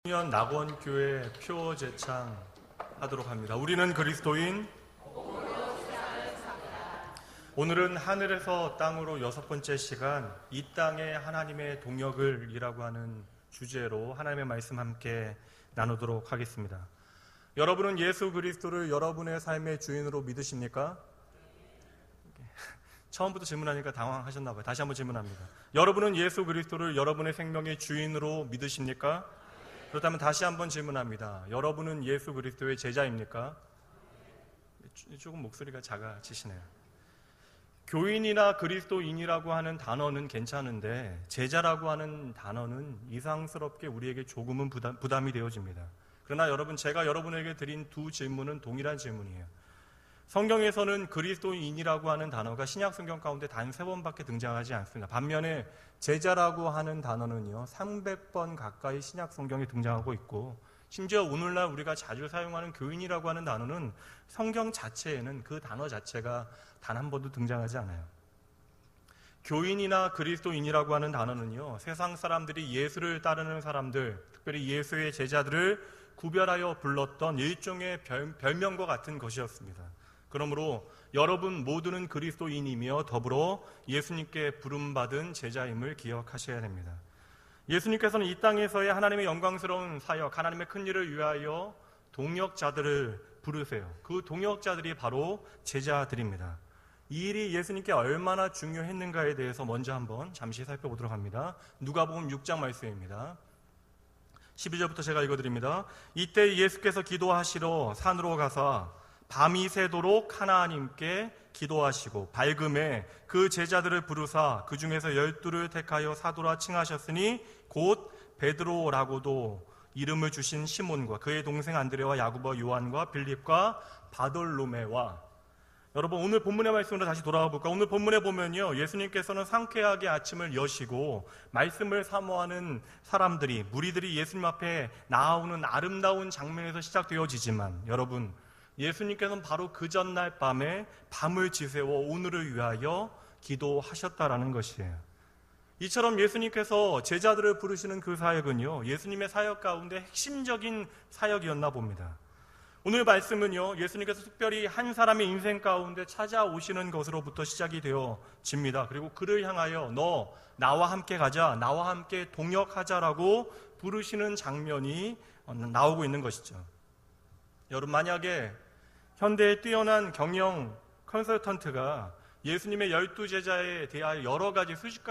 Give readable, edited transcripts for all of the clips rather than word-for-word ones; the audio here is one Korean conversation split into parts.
청년 낙원교회 표 제창하도록 합니다. 우리는 그리스도인. 오늘은 하늘에서 땅으로 6번째 시간, 이 땅에 하나님의 동역을 이라고 하는 주제로 하나님의 말씀 함께 나누도록 하겠습니다. 여러분은 예수 그리스도를 여러분의 삶의 주인으로 믿으십니까? 처음부터 질문하니까 당황하셨나 봐요. 다시 한번 질문합니다. 여러분은 예수 그리스도를 여러분의 생명의 주인으로 믿으십니까? 그렇다면 다시 한번 질문합니다. 여러분은 예수 그리스도의 제자입니까? 조금 목소리가 작아지시네요. 교인이나 그리스도인이라고 하는 단어는 괜찮은데 제자라고 하는 단어는 이상스럽게 우리에게 조금은 부담이 되어집니다. 그러나 여러분, 제가 여러분에게 드린 두 질문은 동일한 질문이에요. 성경에서는 그리스도인이라고 하는 단어가 신약 성경 가운데 단 3번밖에 등장하지 않습니다. 반면에 제자라고 하는 단어는요 300번 가까이 신약 성경에 등장하고 있고, 심지어 오늘날 우리가 자주 사용하는 교인이라고 하는 단어는 성경 자체에는 그 단어 자체가 단 한 번도 등장하지 않아요. 교인이나 그리스도인이라고 하는 단어는요 세상 사람들이 예수를 따르는 사람들, 특별히 예수의 제자들을 구별하여 불렀던 일종의 별명과 같은 것이었습니다. 그러므로 여러분 모두는 그리스도인이며 더불어 예수님께 부름받은 제자임을 기억하셔야 됩니다. 예수님께서는 이 땅에서의 하나님의 영광스러운 사역, 하나님의 큰 일을 위하여 동역자들을 부르세요. 그 동역자들이 바로 제자들입니다. 이 일이 예수님께 얼마나 중요했는가에 대해서 먼저 한번 잠시 살펴보도록 합니다. 누가복음 6장 말씀입니다. 12절부터 제가 읽어드립니다. 이때 예수께서 기도하시러 산으로 가사 밤이 새도록 하나님께 기도하시고 밝음에 그 제자들을 부르사 그 중에서 12를 택하여 사도라 칭하셨으니 곧 베드로라고도 이름을 주신 시몬과 그의 동생 안드레와 야고보와 요한과 빌립과 바돌로메와. 여러분, 오늘 본문의 말씀으로 다시 돌아가 볼까? 오늘 본문에 보면요 예수님께서는 상쾌하게 아침을 여시고 말씀을 사모하는 사람들이, 무리들이 예수님 앞에 나아오는 아름다운 장면에서 시작되어지지만, 여러분, 예수님께서는 바로 그 전날 밤에 밤을 지새워 오늘을 위하여 기도하셨다라는 것이에요. 이처럼 예수님께서 제자들을 부르시는 그 사역은요 예수님의 사역 가운데 핵심적인 사역이었나 봅니다. 오늘 말씀은요 예수님께서 특별히 한 사람의 인생 가운데 찾아오시는 것으로부터 시작이 되어집니다. 그리고 그를 향하여 너 나와 함께 가자, 나와 함께 동역하자라고 부르시는 장면이 나오고 있는 것이죠. 여러분, 만약에 현대의 뛰어난 경영 컨설턴트가 예수님의 12제자에 대하여 여러 가지 수십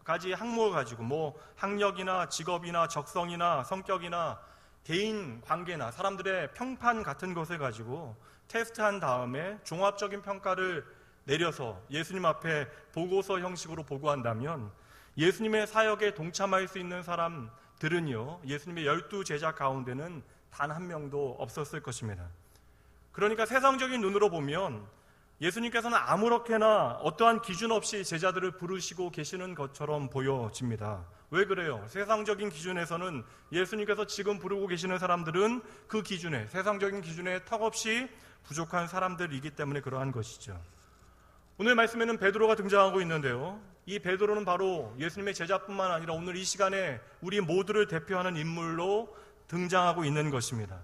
가지 항목을 가지고 학력이나 직업이나 적성이나 성격이나 대인 관계나 사람들의 평판 같은 것을 가지고 테스트한 다음에 종합적인 평가를 내려서 예수님 앞에 보고서 형식으로 보고한다면 예수님의 사역에 동참할 수 있는 사람들은요 예수님의 12제자 가운데는 단 한 명도 없었을 것입니다. 그러니까 세상적인 눈으로 보면 예수님께서는 아무렇게나 어떠한 기준 없이 제자들을 부르시고 계시는 것처럼 보여집니다. 왜 그래요? 세상적인 기준에서는 예수님께서 지금 부르고 계시는 사람들은 그 기준에, 세상적인 기준에 턱없이 부족한 사람들이기 때문에 그러한 것이죠. 오늘 말씀에는 베드로가 등장하고 있는데요 이 베드로는 바로 예수님의 제자뿐만 아니라 오늘 이 시간에 우리 모두를 대표하는 인물로 등장하고 있는 것입니다.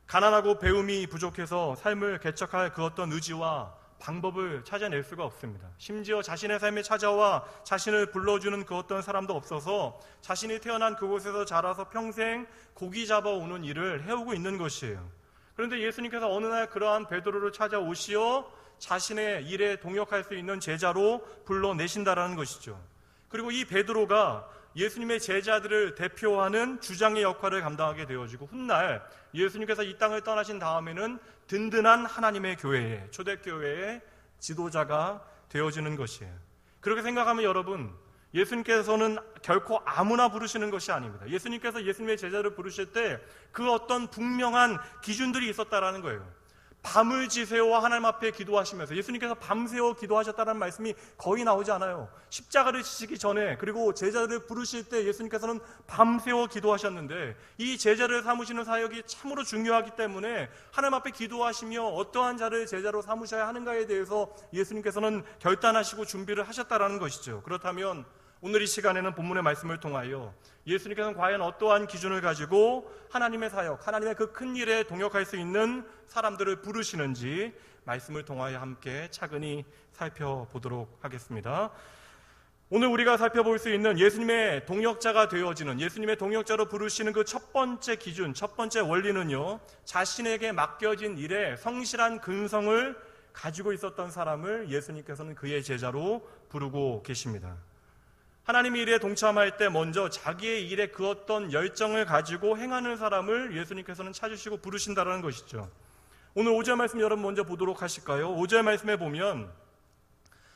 가난하고 배움이 부족해서 삶을 개척할 그 어떤 의지와 방법을 찾아낼 수가 없습니다. 심지어 자신의 삶에 찾아와 자신을 불러주는 그 어떤 사람도 없어서 자신이 태어난 그곳에서 자라서 평생 고기 잡아오는 일을 해오고 있는 것이에요. 그런데 예수님께서 어느 날 그러한 베드로를 찾아오시어 자신의 일에 동역할 수 있는 제자로 불러내신다라는 것이죠. 그리고 이 베드로가 예수님의 제자들을 대표하는 주장의 역할을 감당하게 되어지고, 훗날 예수님께서 이 땅을 떠나신 다음에는 든든한 하나님의 교회에, 초대교회의 지도자가 되어지는 것이에요. 그렇게 생각하면 여러분, 예수님께서는 결코 아무나 부르시는 것이 아닙니다. 예수님께서 예수님의 제자를 부르실 때 그 어떤 분명한 기준들이 있었다라는 거예요. 밤을 지새워 하나님 앞에 기도하시면서, 예수님께서 밤새워 기도하셨다는 말씀이 거의 나오지 않아요. 십자가를 지시기 전에, 그리고 제자들을 부르실 때 예수님께서는 밤새워 기도하셨는데, 이 제자를 삼으시는 사역이 참으로 중요하기 때문에 하나님 앞에 기도하시며 어떠한 자를 제자로 삼으셔야 하는가에 대해서 예수님께서는 결단하시고 준비를 하셨다라는 것이죠. 그렇다면 오늘 이 시간에는 본문의 말씀을 통하여 예수님께서는 과연 어떠한 기준을 가지고 하나님의 사역, 하나님의 그 큰 일에 동역할 수 있는 사람들을 부르시는지 말씀을 통하여 함께 차근히 살펴보도록 하겠습니다. 오늘 우리가 살펴볼 수 있는 예수님의 동역자가 되어지는, 예수님의 동역자로 부르시는 그 첫 번째 기준, 첫 번째 원리는요, 자신에게 맡겨진 일에 성실한 근성을 가지고 있었던 사람을 예수님께서는 그의 제자로 부르고 계십니다. 하나님의 일에 동참할 때 먼저 자기의 일에 그 어떤 열정을 가지고 행하는 사람을 예수님께서는 찾으시고 부르신다는 것이죠. 오늘 5절 말씀 여러분 먼저 보도록 하실까요? 5절 말씀에 보면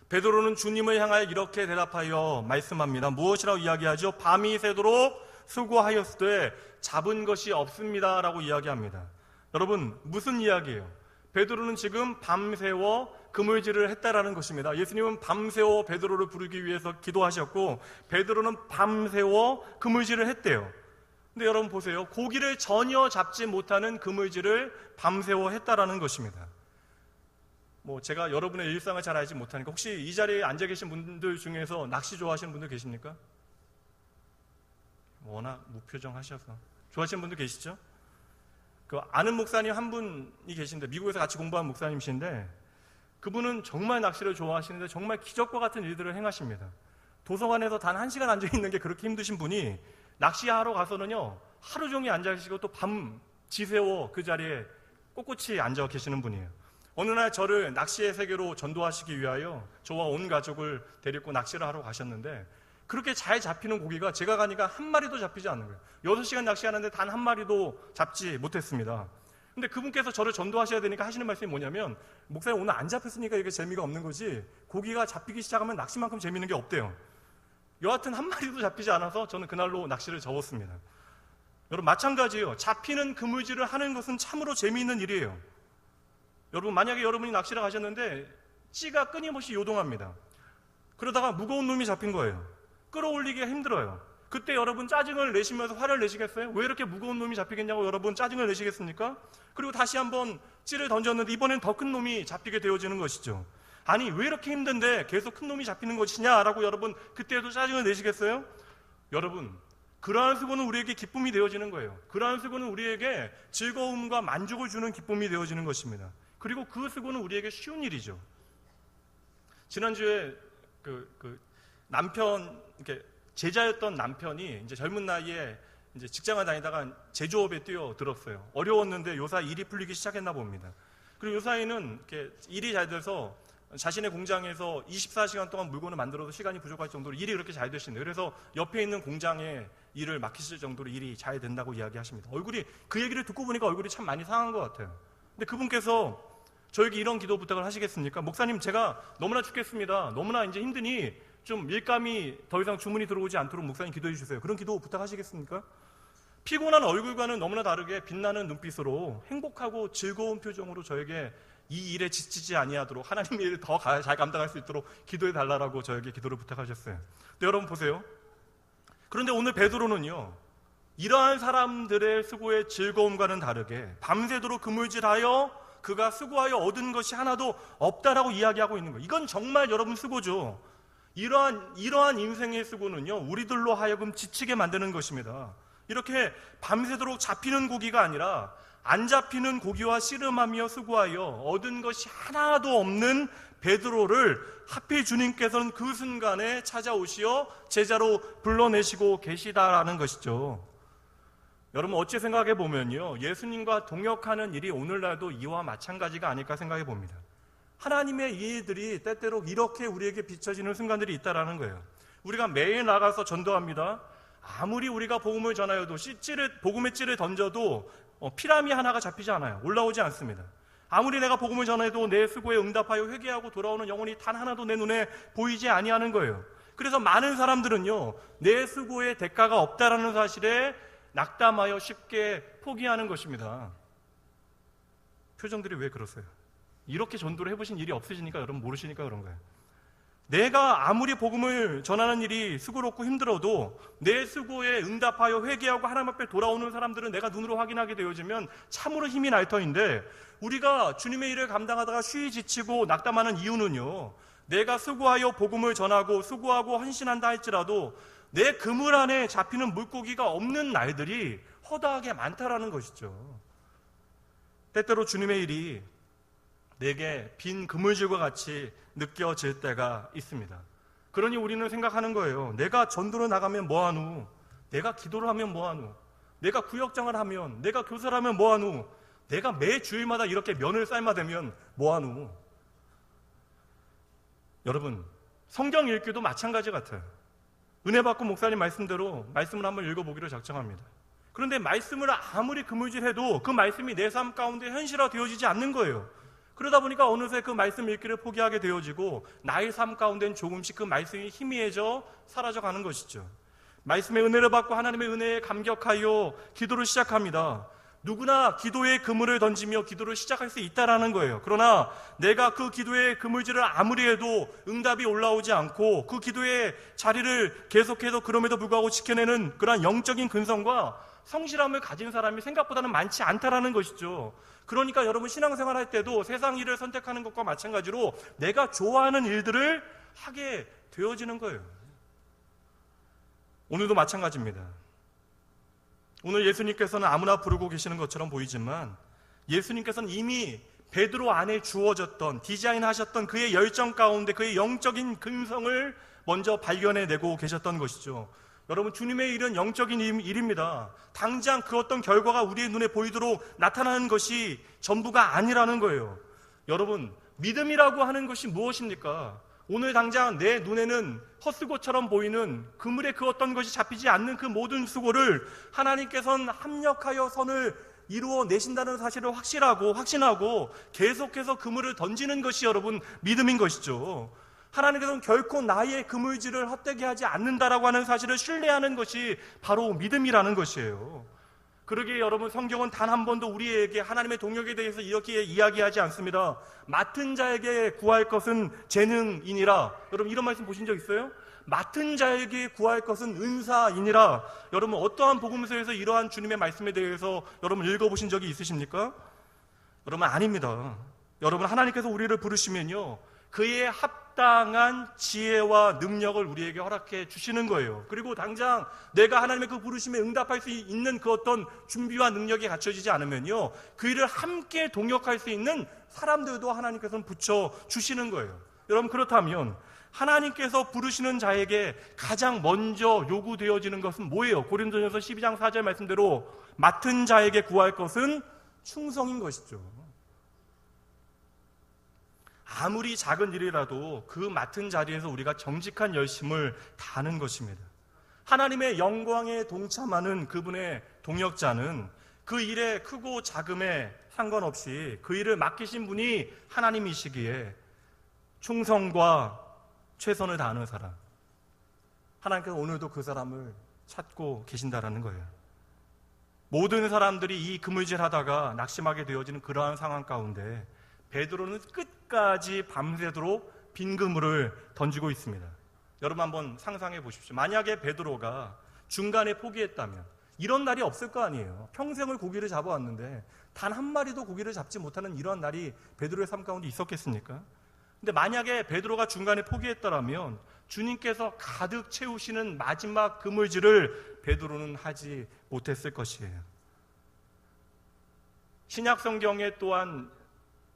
베드로는 주님을 향하여 이렇게 대답하여 말씀합니다. 무엇이라고 이야기하죠? 밤이 새도록 수고하였을 때 잡은 것이 없습니다 라고 이야기합니다. 여러분, 무슨 이야기예요? 베드로는 지금 밤새워 그물질을 했다라는 것입니다. 예수님은 밤새워 베드로를 부르기 위해서 기도하셨고, 베드로는 밤새워 그물질을 했대요. 근데 여러분 보세요. 고기를 전혀 잡지 못하는 그물질을 밤새워 했다라는 것입니다. 제가 여러분의 일상을 잘 알지 못하니까 혹시 이 자리에 앉아 계신 분들 중에서 낚시 좋아하시는 분들 계십니까? 워낙 무표정 하셔서. 좋아하시는 분들 계시죠? 아는 목사님 한 분이 계신데, 미국에서 같이 공부한 목사님이신데, 그분은 정말 낚시를 좋아하시는데 정말 기적과 같은 일들을 행하십니다. 도서관에서 단 1시간 앉아 있는 게 그렇게 힘드신 분이 낚시하러 가서는요, 하루 종일 앉아 계시고 또 밤 지새워 그 자리에 꼿꼿이 앉아 계시는 분이에요. 어느 날 저를 낚시의 세계로 전도하시기 위하여 저와 온 가족을 데리고 낚시를 하러 가셨는데, 그렇게 잘 잡히는 고기가 제가 가니까 한 마리도 잡히지 않는 거예요. 6시간 낚시하는데 단 한 마리도 잡지 못했습니다. 근데 그분께서 저를 전도하셔야 되니까 하시는 말씀이 뭐냐면, 목사님 오늘 안 잡혔으니까 이게 재미가 없는 거지, 고기가 잡히기 시작하면 낚시만큼 재미있는 게 없대요. 여하튼 한 마리도 잡히지 않아서 저는 그날로 낚시를 접었습니다. 여러분, 마찬가지예요. 잡히는 그물질을 하는 것은 참으로 재미있는 일이에요. 여러분, 만약에 여러분이 낚시를 가셨는데 찌가 끊임없이 요동합니다. 그러다가 무거운 놈이 잡힌 거예요. 끌어올리기가 힘들어요. 그때 여러분 짜증을 내시면서 화를 내시겠어요? 왜 이렇게 무거운 놈이 잡히겠냐고 여러분 짜증을 내시겠습니까? 그리고 다시 한번 찌를 던졌는데 이번엔 더 큰 놈이 잡히게 되어지는 것이죠. 아니, 왜 이렇게 힘든데 계속 큰 놈이 잡히는 것이냐라고 여러분 그때도 짜증을 내시겠어요? 여러분, 그러한 수고는 우리에게 기쁨이 되어지는 거예요. 그러한 수고는 우리에게 즐거움과 만족을 주는 기쁨이 되어지는 것입니다. 그리고 그 수고는 우리에게 쉬운 일이죠. 지난주에 남편, 이렇게 제자였던 남편이 이제 젊은 나이에 이제 직장을 다니다가 제조업에 뛰어들었어요. 어려웠는데 요사이 일이 풀리기 시작했나 봅니다. 그리고 요사이는 이렇게 일이 잘 돼서 자신의 공장에서 24시간 동안 물건을 만들어도 시간이 부족할 정도로 일이 그렇게 잘 되신대요. 그래서 옆에 있는 공장에 일을 맡기실 정도로 일이 잘 된다고 이야기하십니다. 그 얘기를 듣고 보니까 얼굴이 참 많이 상한 것 같아요. 근데 그분께서 저에게 이런 기도 부탁을 하시겠습니까? 목사님, 제가 너무나 죽겠습니다. 너무나 이제 힘드니 좀 일감이 더 이상 주문이 들어오지 않도록 목사님 기도해 주세요. 그런 기도 부탁하시겠습니까? 피곤한 얼굴과는 너무나 다르게 빛나는 눈빛으로 행복하고 즐거운 표정으로 저에게 이 일에 지치지 아니하도록, 하나님의 일을 더 잘 감당할 수 있도록 기도해 달라고 저에게 기도를 부탁하셨어요. 근데 여러분 보세요. 그런데 오늘 베드로는요, 이러한 사람들의 수고의 즐거움과는 다르게 밤새도록 그물질하여 그가 수고하여 얻은 것이 하나도 없다라고 이야기하고 있는 거예요. 이건 정말 여러분 수고죠. 이러한 인생의 수고는요, 우리들로 하여금 지치게 만드는 것입니다. 이렇게 밤새도록 잡히는 고기가 아니라 안 잡히는 고기와 씨름하며 수고하여 얻은 것이 하나도 없는 베드로를 하필 주님께서는 그 순간에 찾아오시어 제자로 불러내시고 계시다라는 것이죠. 여러분, 어찌 생각해 보면요, 예수님과 동역하는 일이 오늘날도 이와 마찬가지가 아닐까 생각해 봅니다. 하나님의 일들이 때때로 이렇게 우리에게 비춰지는 순간들이 있다라는 거예요. 우리가 매일 나가서 전도합니다. 아무리 우리가 복음을 전하여도 복음의 찌를 던져도 피라미 하나가 잡히지 않아요. 올라오지 않습니다. 아무리 내가 복음을 전해도 내 수고에 응답하여 회개하고 돌아오는 영혼이 단 하나도 내 눈에 보이지 아니하는 거예요. 그래서 많은 사람들은요, 내 수고의 대가가 없다라는 사실에 낙담하여 쉽게 포기하는 것입니다. 표정들이 왜 그러세요? 이렇게 전도를 해보신 일이 없으시니까 여러분 모르시니까 그런 거예요. 내가 아무리 복음을 전하는 일이 수고롭고 힘들어도 내 수고에 응답하여 회개하고 하나님 앞에 돌아오는 사람들은 내가 눈으로 확인하게 되어지면 참으로 힘이 날 터인데, 우리가 주님의 일을 감당하다가 쉬이 지치고 낙담하는 이유는요, 내가 수고하여 복음을 전하고 수고하고 헌신한다 할지라도 내 그물 안에 잡히는 물고기가 없는 날들이 허다하게 많다라는 것이죠. 때때로 주님의 일이 내게 빈 그물질과 같이 느껴질 때가 있습니다. 그러니 우리는 생각하는 거예요. 내가 전도를 나가면 뭐하노? 내가 기도를 하면 뭐하노? 내가 구역장을 하면, 내가 교사를 하면 뭐하노? 내가 매 주일마다 이렇게 면을 삶아대면 뭐하노? 여러분, 성경 읽기도 마찬가지 같아요. 은혜 받고 목사님 말씀대로 말씀을 한번 읽어보기로 작정합니다. 그런데 말씀을 아무리 그물질해도 그 말씀이 내 삶 가운데 현실화 되어지지 않는 거예요. 그러다 보니까 어느새 그 말씀 읽기를 포기하게 되어지고 나의 삶 가운데는 조금씩 그 말씀이 희미해져 사라져가는 것이죠. 말씀의 은혜를 받고 하나님의 은혜에 감격하여 기도를 시작합니다. 누구나 기도의 그물을 던지며 기도를 시작할 수 있다라는 거예요. 그러나 내가 그 기도의 그물질을 아무리 해도 응답이 올라오지 않고 그 기도의 자리를 계속해서 그럼에도 불구하고 지켜내는 그러한 영적인 근성과 성실함을 가진 사람이 생각보다는 많지 않다라는 것이죠. 그러니까 여러분 신앙생활 할 때도 세상 일을 선택하는 것과 마찬가지로 내가 좋아하는 일들을 하게 되어지는 거예요. 오늘도 마찬가지입니다. 오늘 예수님께서는 아무나 부르고 계시는 것처럼 보이지만 예수님께서는 이미 베드로 안에 주어졌던 디자인하셨던 그의 열정 가운데 그의 영적인 근성을 먼저 발견해내고 계셨던 것이죠. 여러분, 주님의 일은 영적인 일입니다. 당장 그 어떤 결과가 우리의 눈에 보이도록 나타나는 것이 전부가 아니라는 거예요. 여러분, 믿음이라고 하는 것이 무엇입니까? 오늘 당장 내 눈에는 헛수고처럼 보이는 그물에 그 어떤 것이 잡히지 않는 그 모든 수고를 하나님께서는 합력하여 선을 이루어내신다는 사실을 확신하고 계속해서 그물을 던지는 것이 여러분 믿음인 것이죠. 하나님께서는 결코 나의 그물질을 헛되게 하지 않는다라고 하는 사실을 신뢰하는 것이 바로 믿음이라는 것이에요. 그러기에 여러분, 성경은 단 한 번도 우리에게 하나님의 동역에 대해서 이렇게 이야기하지 않습니다. 맡은 자에게 구할 것은 재능이니라. 여러분, 이런 말씀 보신 적 있어요? 맡은 자에게 구할 것은 은사이니라. 여러분, 어떠한 복음서에서 이러한 주님의 말씀에 대해서 여러분 읽어보신 적이 있으십니까? 여러분, 아닙니다. 여러분, 하나님께서 우리를 부르시면요, 그의 합당한 지혜와 능력을 우리에게 허락해 주시는 거예요. 그리고 당장 내가 하나님의 그 부르심에 응답할 수 있는 그 어떤 준비와 능력이 갖춰지지 않으면요, 그 일을 함께 동역할 수 있는 사람들도 하나님께서는 붙여 주시는 거예요. 여러분, 그렇다면 하나님께서 부르시는 자에게 가장 먼저 요구되어지는 것은 뭐예요? 고린도전서 12장 4절 말씀대로 맡은 자에게 구할 것은 충성인 것이죠. 아무리 작은 일이라도 그 맡은 자리에서 우리가 정직한 열심을 다하는 것입니다. 하나님의 영광에 동참하는 그분의 동역자는 그 일의 크고 작음에 상관없이 그 일을 맡기신 분이 하나님이시기에 충성과 최선을 다하는 사람, 하나님께서 오늘도 그 사람을 찾고 계신다라는 거예요. 모든 사람들이 이 그물질하다가 낙심하게 되어지는 그러한 상황 가운데 베드로는 끝까지 밤새도록 빈 그물을 던지고 있습니다. 여러분, 한번 상상해 보십시오. 만약에 베드로가 중간에 포기했다면 이런 날이 없을 거 아니에요. 평생을 고기를 잡아왔는데 단 한 마리도 고기를 잡지 못하는 이런 날이 베드로의 삶 가운데 있었겠습니까? 근데 만약에 베드로가 중간에 포기했더라면 주님께서 가득 채우시는 마지막 그물질을 베드로는 하지 못했을 것이에요. 신약 성경에 또한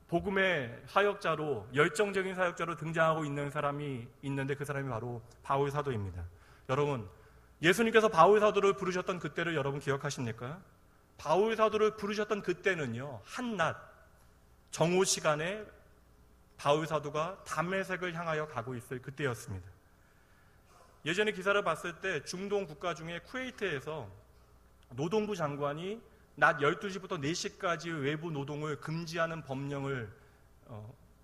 복음의 사역자로, 열정적인 사역자로 등장하고 있는 사람이 있는데 그 사람이 바로 바울 사도입니다. 여러분, 예수님께서 바울 사도를 부르셨던 그때를 여러분 기억하십니까? 바울 사도를 부르셨던 그때는요, 한낮 정오 시간에 바울 사도가 담메색을 향하여 가고 있을 그때였습니다. 예전에 기사를 봤을 때 중동 국가 중에 쿠웨이트에서 노동부 장관이 낮 12시부터 4시까지 외부 노동을 금지하는 법령을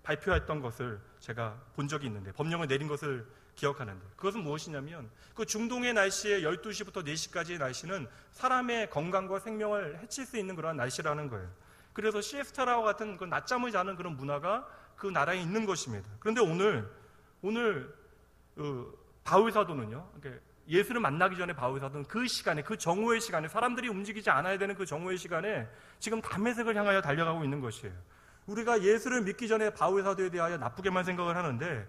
발표했던 것을 제가 본 적이 있는데, 법령을 내린 것을 기억하는데, 그것은 무엇이냐면 그 중동의 날씨에 12시부터 4시까지의 날씨는 사람의 건강과 생명을 해칠 수 있는 그런 날씨라는 거예요. 그래서 시에스타라와 같은 그 낮잠을 자는 그런 문화가 그 나라에 있는 것입니다. 그런데 오늘 바울 사도는요, 예수를 만나기 전에 바울 사도는 그 시간에, 그 정오의 시간에, 사람들이 움직이지 않아야 되는 그 정오의 시간에 지금 담메색을 향하여 달려가고 있는 것이에요. 우리가 예수를 믿기 전에 바울 사도에 대하여 나쁘게만 생각을 하는데,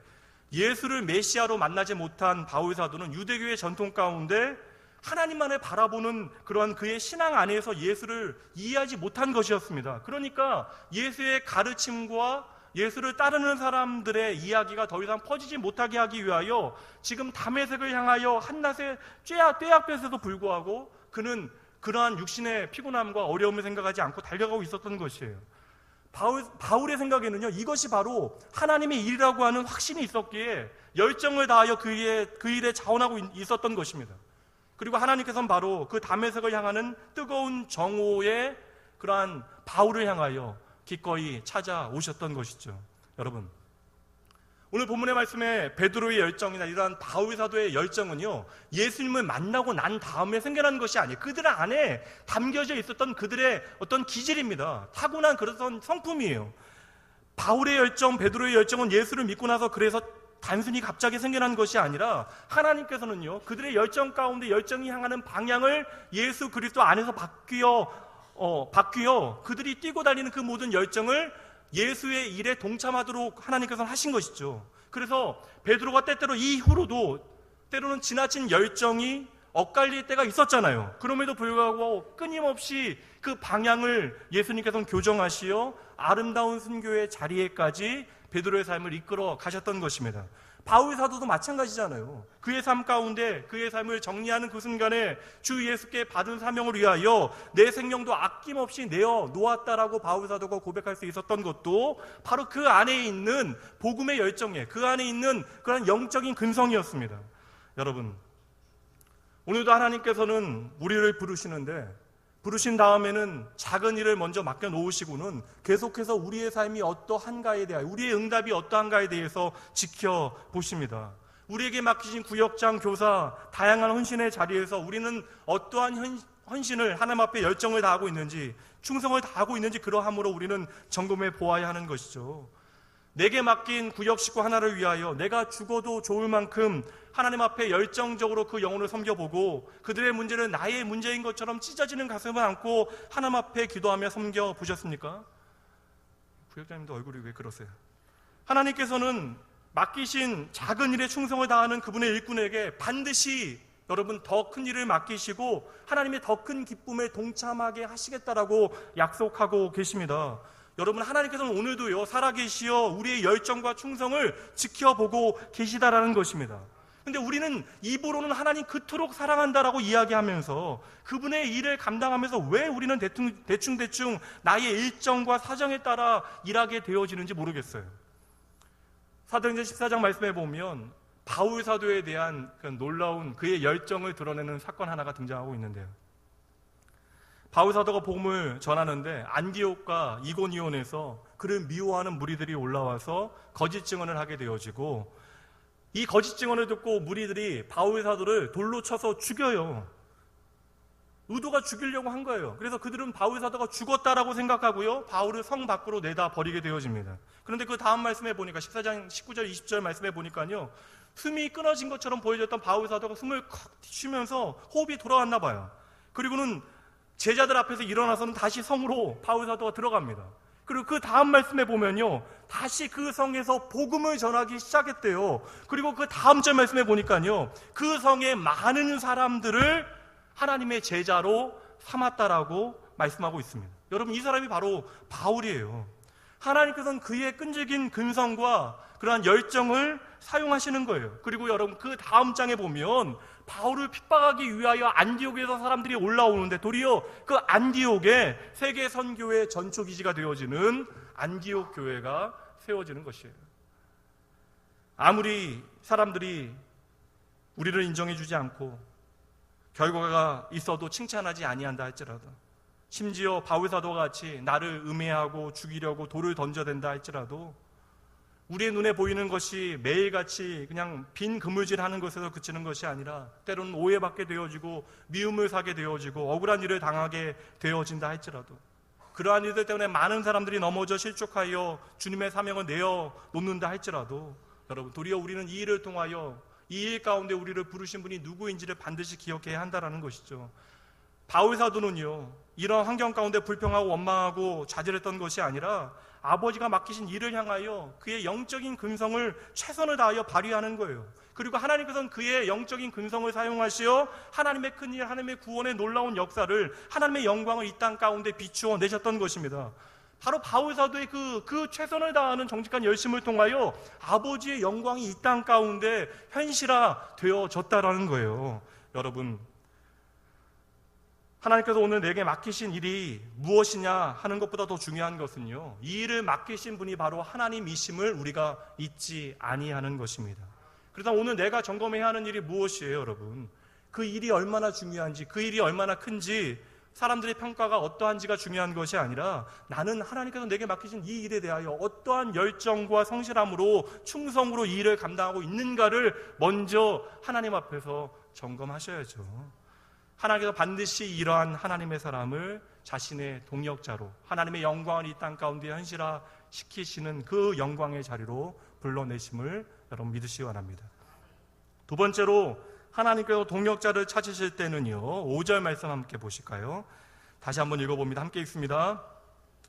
예수를 메시아로 만나지 못한 바울 사도는 유대교의 전통 가운데 하나님만을 바라보는 그러한 그의 신앙 안에서 예수를 이해하지 못한 것이었습니다. 그러니까 예수의 가르침과 예수를 따르는 사람들의 이야기가 더 이상 퍼지지 못하게 하기 위하여 지금 다메섹을 향하여 한낮의 떼약볕에도 불구하고 그는 그러한 육신의 피곤함과 어려움을 생각하지 않고 달려가고 있었던 것이에요. 바울의 생각에는요, 이것이 바로 하나님의 일이라고 하는 확신이 있었기에 열정을 다하여 그 일에 자원하고 있었던 것입니다. 그리고 하나님께서는 바로 그 다메섹을 향하는 뜨거운 정오의 그러한 바울을 향하여 기꺼이 찾아오셨던 것이죠. 여러분, 오늘 본문의 말씀에 베드로의 열정이나 이러한 바울 사도의 열정은요, 예수님을 만나고 난 다음에 생겨난 것이 아니에요. 그들 안에 담겨져 있었던 그들의 어떤 기질입니다. 타고난 그런 성품이에요. 바울의 열정, 베드로의 열정은 예수를 믿고 나서 그래서 단순히 갑자기 생겨난 것이 아니라 하나님께서는요, 그들의 열정 가운데 열정이 향하는 방향을 예수 그리스도 안에서 바뀌어 그들이 뛰고 달리는 그 모든 열정을 예수의 일에 동참하도록 하나님께서는 하신 것이죠. 그래서 베드로가 때때로 이후로도 때로는 지나친 열정이 엇갈릴 때가 있었잖아요. 그럼에도 불구하고 끊임없이 그 방향을 예수님께서는 교정하시어 아름다운 순교의 자리에까지 베드로의 삶을 이끌어 가셨던 것입니다. 바울 사도도 마찬가지잖아요. 그의 삶 가운데 그의 삶을 정리하는 그 순간에 주 예수께 받은 사명을 위하여 내 생명도 아낌없이 내어 놓았다라고 바울 사도가 고백할 수 있었던 것도 바로 그 안에 있는 복음의 열정에, 그 안에 있는 그런 영적인 근성이었습니다. 여러분, 오늘도 하나님께서는 우리를 부르신 다음에는 작은 일을 먼저 맡겨놓으시고는 계속해서 우리의 삶이 어떠한가에 대하여, 우리의 응답이 어떠한가에 대해서 지켜보십니다. 우리에게 맡기신 구역장, 교사, 다양한 헌신의 자리에서 우리는 어떠한 헌신을 하나님 앞에 열정을 다하고 있는지, 충성을 다하고 있는지 그러함으로 우리는 점검해 보아야 하는 것이죠. 내게 맡긴 구역 식구 하나를 위하여 내가 죽어도 좋을 만큼 하나님 앞에 열정적으로 그 영혼을 섬겨보고 그들의 문제는 나의 문제인 것처럼 찢어지는 가슴을 안고 하나님 앞에 기도하며 섬겨보셨습니까? 구역장님도 얼굴이 왜 그러세요? 하나님께서는 맡기신 작은 일에 충성을 다하는 그분의 일꾼에게 반드시 여러분 더 큰 일을 맡기시고 하나님의 더 큰 기쁨에 동참하게 하시겠다라고 약속하고 계십니다. 여러분, 하나님께서는 오늘도요 살아계시어 우리의 열정과 충성을 지켜보고 계시다라는 것입니다. 근데 우리는 입으로는 하나님 그토록 사랑한다라고 이야기하면서 그분의 일을 감당하면서 왜 우리는 대충 나의 일정과 사정에 따라 일하게 되어지는지 모르겠어요. 사도행전 14장 말씀에 보면 바울 사도에 대한 그 놀라운 그의 열정을 드러내는 사건 하나가 등장하고 있는데요. 바울 사도가 복음을 전하는데 안디옥과 이고니온에서 그를 미워하는 무리들이 올라와서 거짓 증언을 하게 되어지고, 이 거짓 증언을 듣고 무리들이 바울 사도를 돌로 쳐서 죽여요. 의도가 죽이려고 한 거예요. 그래서 그들은 바울 사도가 죽었다라고 생각하고요, 바울을 성 밖으로 내다 버리게 되어집니다. 그런데 그 다음 말씀에 보니까 14장 19절 20절 말씀에 보니까요, 숨이 끊어진 것처럼 보여졌던 바울 사도가 숨을 콕 쉬면서 호흡이 돌아왔나 봐요. 그리고는 제자들 앞에서 일어나서는 다시 성으로 바울 사도가 들어갑니다. 그리고 그 다음 말씀에 보면요, 다시 그 성에서 복음을 전하기 시작했대요. 그리고 그 다음 절 말씀에 보니까요, 그 성의 많은 사람들을 하나님의 제자로 삼았다라고 말씀하고 있습니다. 여러분, 이 사람이 바로 바울이에요. 하나님께서는 그의 끈질긴 근성과 그러한 열정을 사용하시는 거예요. 그리고 여러분, 그 다음 장에 보면 바울을 핍박하기 위하여 안디옥에서 사람들이 올라오는데 도리어 그 안디옥에 세계 선교의 전초기지가 되어지는 안디옥 교회가 세워지는 것이에요. 아무리 사람들이 우리를 인정해주지 않고 결과가 있어도 칭찬하지 아니한다 할지라도, 심지어 바울 사도와 같이 나를 음해하고 죽이려고 돌을 던져댄다 할지라도, 우리의 눈에 보이는 것이 매일같이 그냥 빈 그물질하는 것에서 그치는 것이 아니라 때로는 오해받게 되어지고 미움을 사게 되어지고 억울한 일을 당하게 되어진다 할지라도, 그러한 일들 때문에 많은 사람들이 넘어져 실족하여 주님의 사명을 내어놓는다 할지라도, 여러분, 도리어 우리는 이 일을 통하여 이 일 가운데 우리를 부르신 분이 누구인지를 반드시 기억해야 한다는 것이죠. 바울 사도는요, 이런 환경 가운데 불평하고 원망하고 좌절했던 것이 아니라 아버지가 맡기신 일을 향하여 그의 영적인 근성을 최선을 다하여 발휘하는 거예요. 그리고 하나님께서는 그의 영적인 근성을 사용하시어 하나님의 큰일, 하나님의 구원의 놀라운 역사를, 하나님의 영광을 이 땅 가운데 비추어 내셨던 것입니다. 바로 바울 사도의 그 최선을 다하는 정직한 열심을 통하여 아버지의 영광이 이 땅 가운데 현실화되어졌다라는 거예요. 여러분, 하나님께서 오늘 내게 맡기신 일이 무엇이냐 하는 것보다 더 중요한 것은요, 이 일을 맡기신 분이 바로 하나님이심을 우리가 잊지 아니하는 것입니다. 그래서 오늘 내가 점검해야 하는 일이 무엇이에요, 여러분? 그 일이 얼마나 중요한지, 그 일이 얼마나 큰지, 사람들의 평가가 어떠한지가 중요한 것이 아니라 나는 하나님께서 내게 맡기신 이 일에 대하여 어떠한 열정과 성실함으로, 충성으로 이 일을 감당하고 있는가를 먼저 하나님 앞에서 점검하셔야죠. 하나님께서 반드시 이러한 하나님의 사람을 자신의 동역자로, 하나님의 영광을 이 땅 가운데 현실화시키시는 그 영광의 자리로 불러내심을 여러분 믿으시기 바랍니다. 두 번째로, 하나님께서 동역자를 찾으실 때는요, 5절 말씀 함께 보실까요? 다시 한번 읽어봅니다. 함께 읽습니다.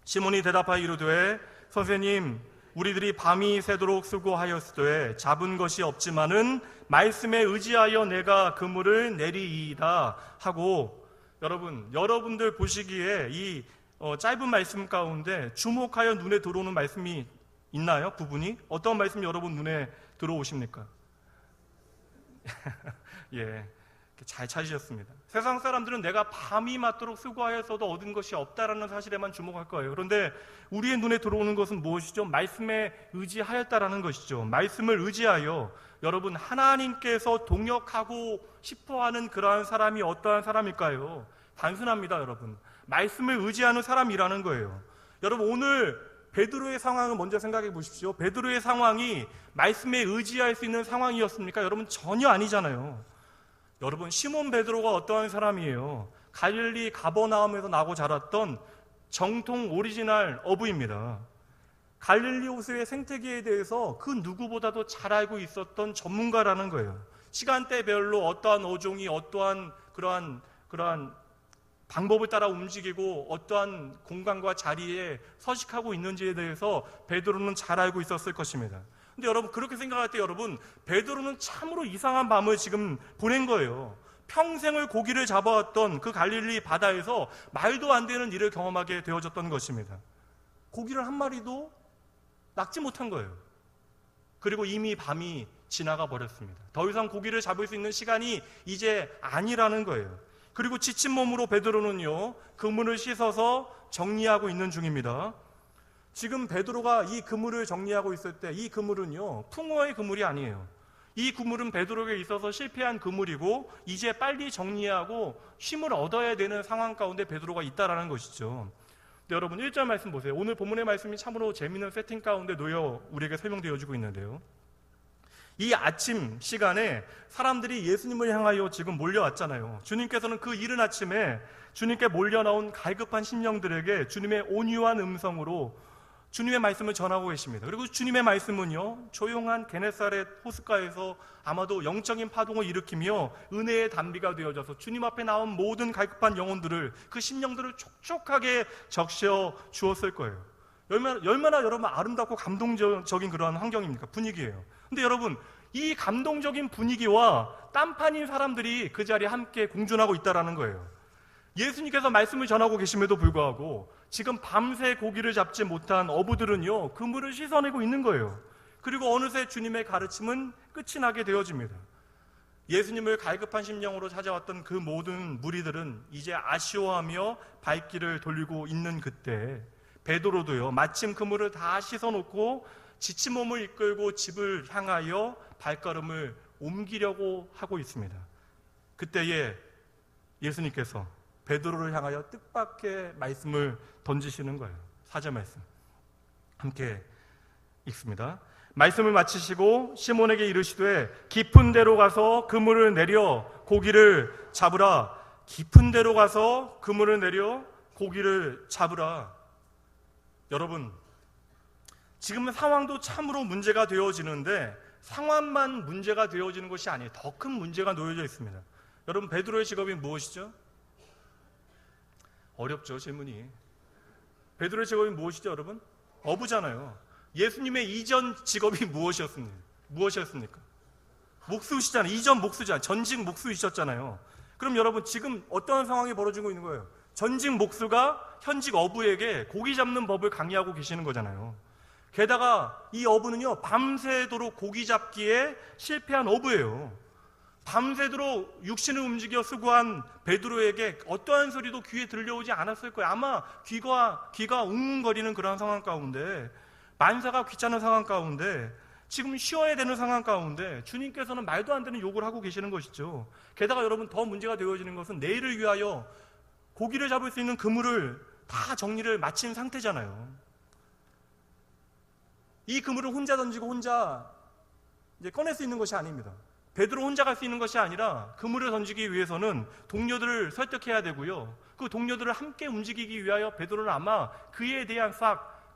시몬이 대답하여 이르되 선생님, 우리들이 밤이 새도록 수고하였으되 잡은 것이 없지만은 말씀에 의지하여 내가 그물을 내리이다 하고, 여러분들 보시기에 이 짧은 말씀 가운데 주목하여 눈에 들어오는 말씀이 있나요? 부분이? 어떤 말씀이 여러분 눈에 들어오십니까? 예, 잘 찾으셨습니다. 세상 사람들은 내가 밤이 맞도록 수고하였어도 얻은 것이 없다라는 사실에만 주목할 거예요. 그런데 우리의 눈에 들어오는 것은 무엇이죠? 말씀에 의지하였다라는 것이죠. 말씀을 의지하여, 여러분, 하나님께서 동역하고 싶어하는 그러한 사람이 어떠한 사람일까요? 단순합니다, 여러분. 말씀을 의지하는 사람이라는 거예요. 여러분, 오늘 베드로의 상황을 먼저 생각해 보십시오. 베드로의 상황이 말씀에 의지할 수 있는 상황이었습니까? 여러분, 전혀 아니잖아요. 여러분, 시몬 베드로가 어떠한 사람이에요? 갈릴리 가버나움에서 나고 자랐던 정통 오리지널 어부입니다. 갈릴리 호수의 생태계에 대해서 그 누구보다도 잘 알고 있었던 전문가라는 거예요. 시간대별로 어떠한 어종이 어떠한 그러한 방법을 따라 움직이고 어떠한 공간과 자리에 서식하고 있는지에 대해서 베드로는 잘 알고 있었을 것입니다. 근데 여러분, 그렇게 생각할 때 여러분, 베드로는 참으로 이상한 밤을 지금 보낸 거예요. 평생을 고기를 잡아왔던 그 갈릴리 바다에서 말도 안 되는 일을 경험하게 되어졌던 것입니다. 고기를 한 마리도 낚지 못한 거예요. 그리고 이미 밤이 지나가 버렸습니다. 더 이상 고기를 잡을 수 있는 시간이 이제 아니라는 거예요. 그리고 지친 몸으로 베드로는요, 그물을 씻어서 정리하고 있는 중입니다. 지금 베드로가 이 그물을 정리하고 있을 때 이 그물은요, 풍어의 그물이 아니에요. 이 그물은 베드로에게 있어서 실패한 그물이고 이제 빨리 정리하고 쉼을 얻어야 되는 상황 가운데 베드로가 있다라는 것이죠. 근데 여러분, 1절 말씀 보세요. 오늘 본문의 말씀이 참으로 재미있는 세팅 가운데 놓여 우리에게 설명되어지고 있는데요. 이 아침 시간에 사람들이 예수님을 향하여 지금 몰려왔잖아요. 주님께서는 그 이른 아침에 주님께 몰려나온 갈급한 심령들에게 주님의 온유한 음성으로 주님의 말씀을 전하고 계십니다. 그리고 주님의 말씀은요, 조용한 게네사렛 호숫가에서 아마도 영적인 파동을 일으키며 은혜의 단비가 되어져서 주님 앞에 나온 모든 갈급한 영혼들을, 그 심령들을 촉촉하게 적셔 주었을 거예요. 얼마나 여러분 아름답고 감동적인 그런 환경입니까? 분위기예요. 근데 여러분, 이 감동적인 분위기와 딴판인 사람들이 그 자리에 함께 공존하고 있다는 거예요. 예수님께서 말씀을 전하고 계심에도 불구하고 지금 밤새 고기를 잡지 못한 어부들은요, 그물을 씻어내고 있는 거예요. 그리고 어느새 주님의 가르침은 끝이 나게 되어집니다. 예수님을 갈급한 심령으로 찾아왔던 그 모든 무리들은 이제 아쉬워하며 발길을 돌리고 있는 그때 베드로도요, 마침 그물을 다 씻어놓고 지친 몸을 이끌고 집을 향하여 발걸음을 옮기려고 하고 있습니다. 그때에 예수님께서 베드로를 향하여 뜻밖의 말씀을 던지시는 거예요. 4절 말씀 함께 읽습니다. 말씀을 마치시고 시몬에게 이르시되 깊은 데로 가서 그물을 내려 고기를 잡으라. 깊은 데로 가서 그물을 내려 고기를 잡으라. 여러분, 지금 상황도 참으로 문제가 되어지는데 상황만 문제가 되어지는 것이 아니에요. 더 큰 문제가 놓여져 있습니다. 여러분, 베드로의 직업이 무엇이죠? 어렵죠, 질문이. 베드로의 직업이 무엇이죠, 여러분? 어부잖아요. 예수님의 이전 직업이 무엇이었습니까? 목수시잖아요. 이전 목수잖아요. 전직 목수이셨잖아요. 그럼 여러분 지금 어떠한 상황이 벌어지고 있는 거예요? 전직 목수가 현직 어부에게 고기 잡는 법을 강의하고 계시는 거잖아요. 게다가 이 어부는요, 밤새도록 고기 잡기에 실패한 어부예요. 밤새도록 육신을 움직여 수고한 베드로에게 어떠한 소리도 귀에 들려오지 않았을 거예요. 아마 귀가 웅웅거리는 그런 상황 가운데, 만사가 귀찮은 상황 가운데, 지금 쉬어야 되는 상황 가운데 주님께서는 말도 안 되는 욕을 하고 계시는 것이죠. 게다가 여러분 더 문제가 되어지는 것은 내일을 위하여 고기를 잡을 수 있는 그물을 다 정리를 마친 상태잖아요. 이 그물을 혼자 던지고 혼자 이제 꺼낼 수 있는 것이 아닙니다. 베드로 혼자 갈 수 있는 것이 아니라 그물을 던지기 위해서는 동료들을 설득해야 되고요. 그 동료들을 함께 움직이기 위하여 베드로는 아마 그에 대한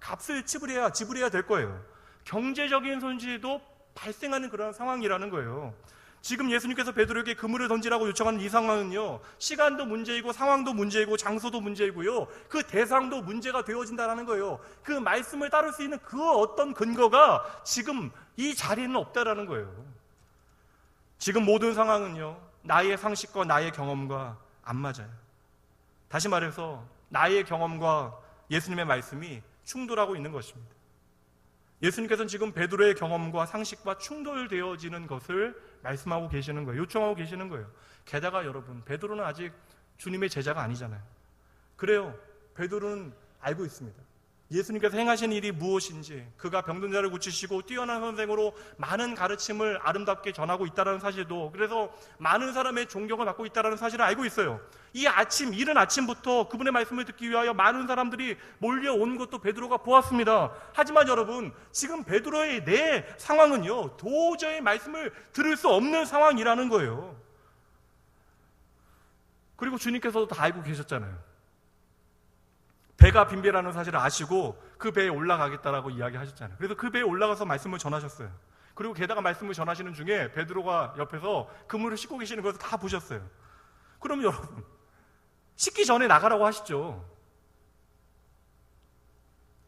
값을 지불해야 될 거예요. 경제적인 손실도 발생하는 그런 상황이라는 거예요. 지금 예수님께서 베드로에게 그물을 던지라고 요청하는 이 상황은요, 시간도 문제이고 상황도 문제이고 장소도 문제이고요, 그 대상도 문제가 되어진다는 거예요. 그 말씀을 따를 수 있는 그 어떤 근거가 지금 이 자리에는 없다라는 거예요. 지금 모든 상황은요, 나의 상식과 나의 경험과 안 맞아요. 다시 말해서 나의 경험과 예수님의 말씀이 충돌하고 있는 것입니다. 예수님께서는 지금 베드로의 경험과 상식과 충돌되어지는 것을 말씀하고 계시는 거예요. 요청하고 계시는 거예요. 게다가 여러분, 베드로는 아직 주님의 제자가 아니잖아요. 그래요. 베드로는 알고 있습니다. 예수님께서 행하신 일이 무엇인지, 그가 병든 자를 고치시고 뛰어난 선생으로 많은 가르침을 아름답게 전하고 있다는 사실도, 그래서 많은 사람의 존경을 받고 있다는 사실을 알고 있어요. 이른 아침부터 그분의 말씀을 듣기 위하여 많은 사람들이 몰려온 것도 베드로가 보았습니다. 하지만 여러분, 지금 베드로의 내 상황은요, 도저히 말씀을 들을 수 없는 상황이라는 거예요. 그리고 주님께서도 다 알고 계셨잖아요. 배가 빈배라는 사실을 아시고 그 배에 올라가겠다라고 이야기하셨잖아요. 그래서 그 배에 올라가서 말씀을 전하셨어요. 그리고 게다가 말씀을 전하시는 중에 베드로가 옆에서 그물을 씻고 계시는 것을 다 보셨어요. 그럼 여러분, 씻기 전에 나가라고 하시죠.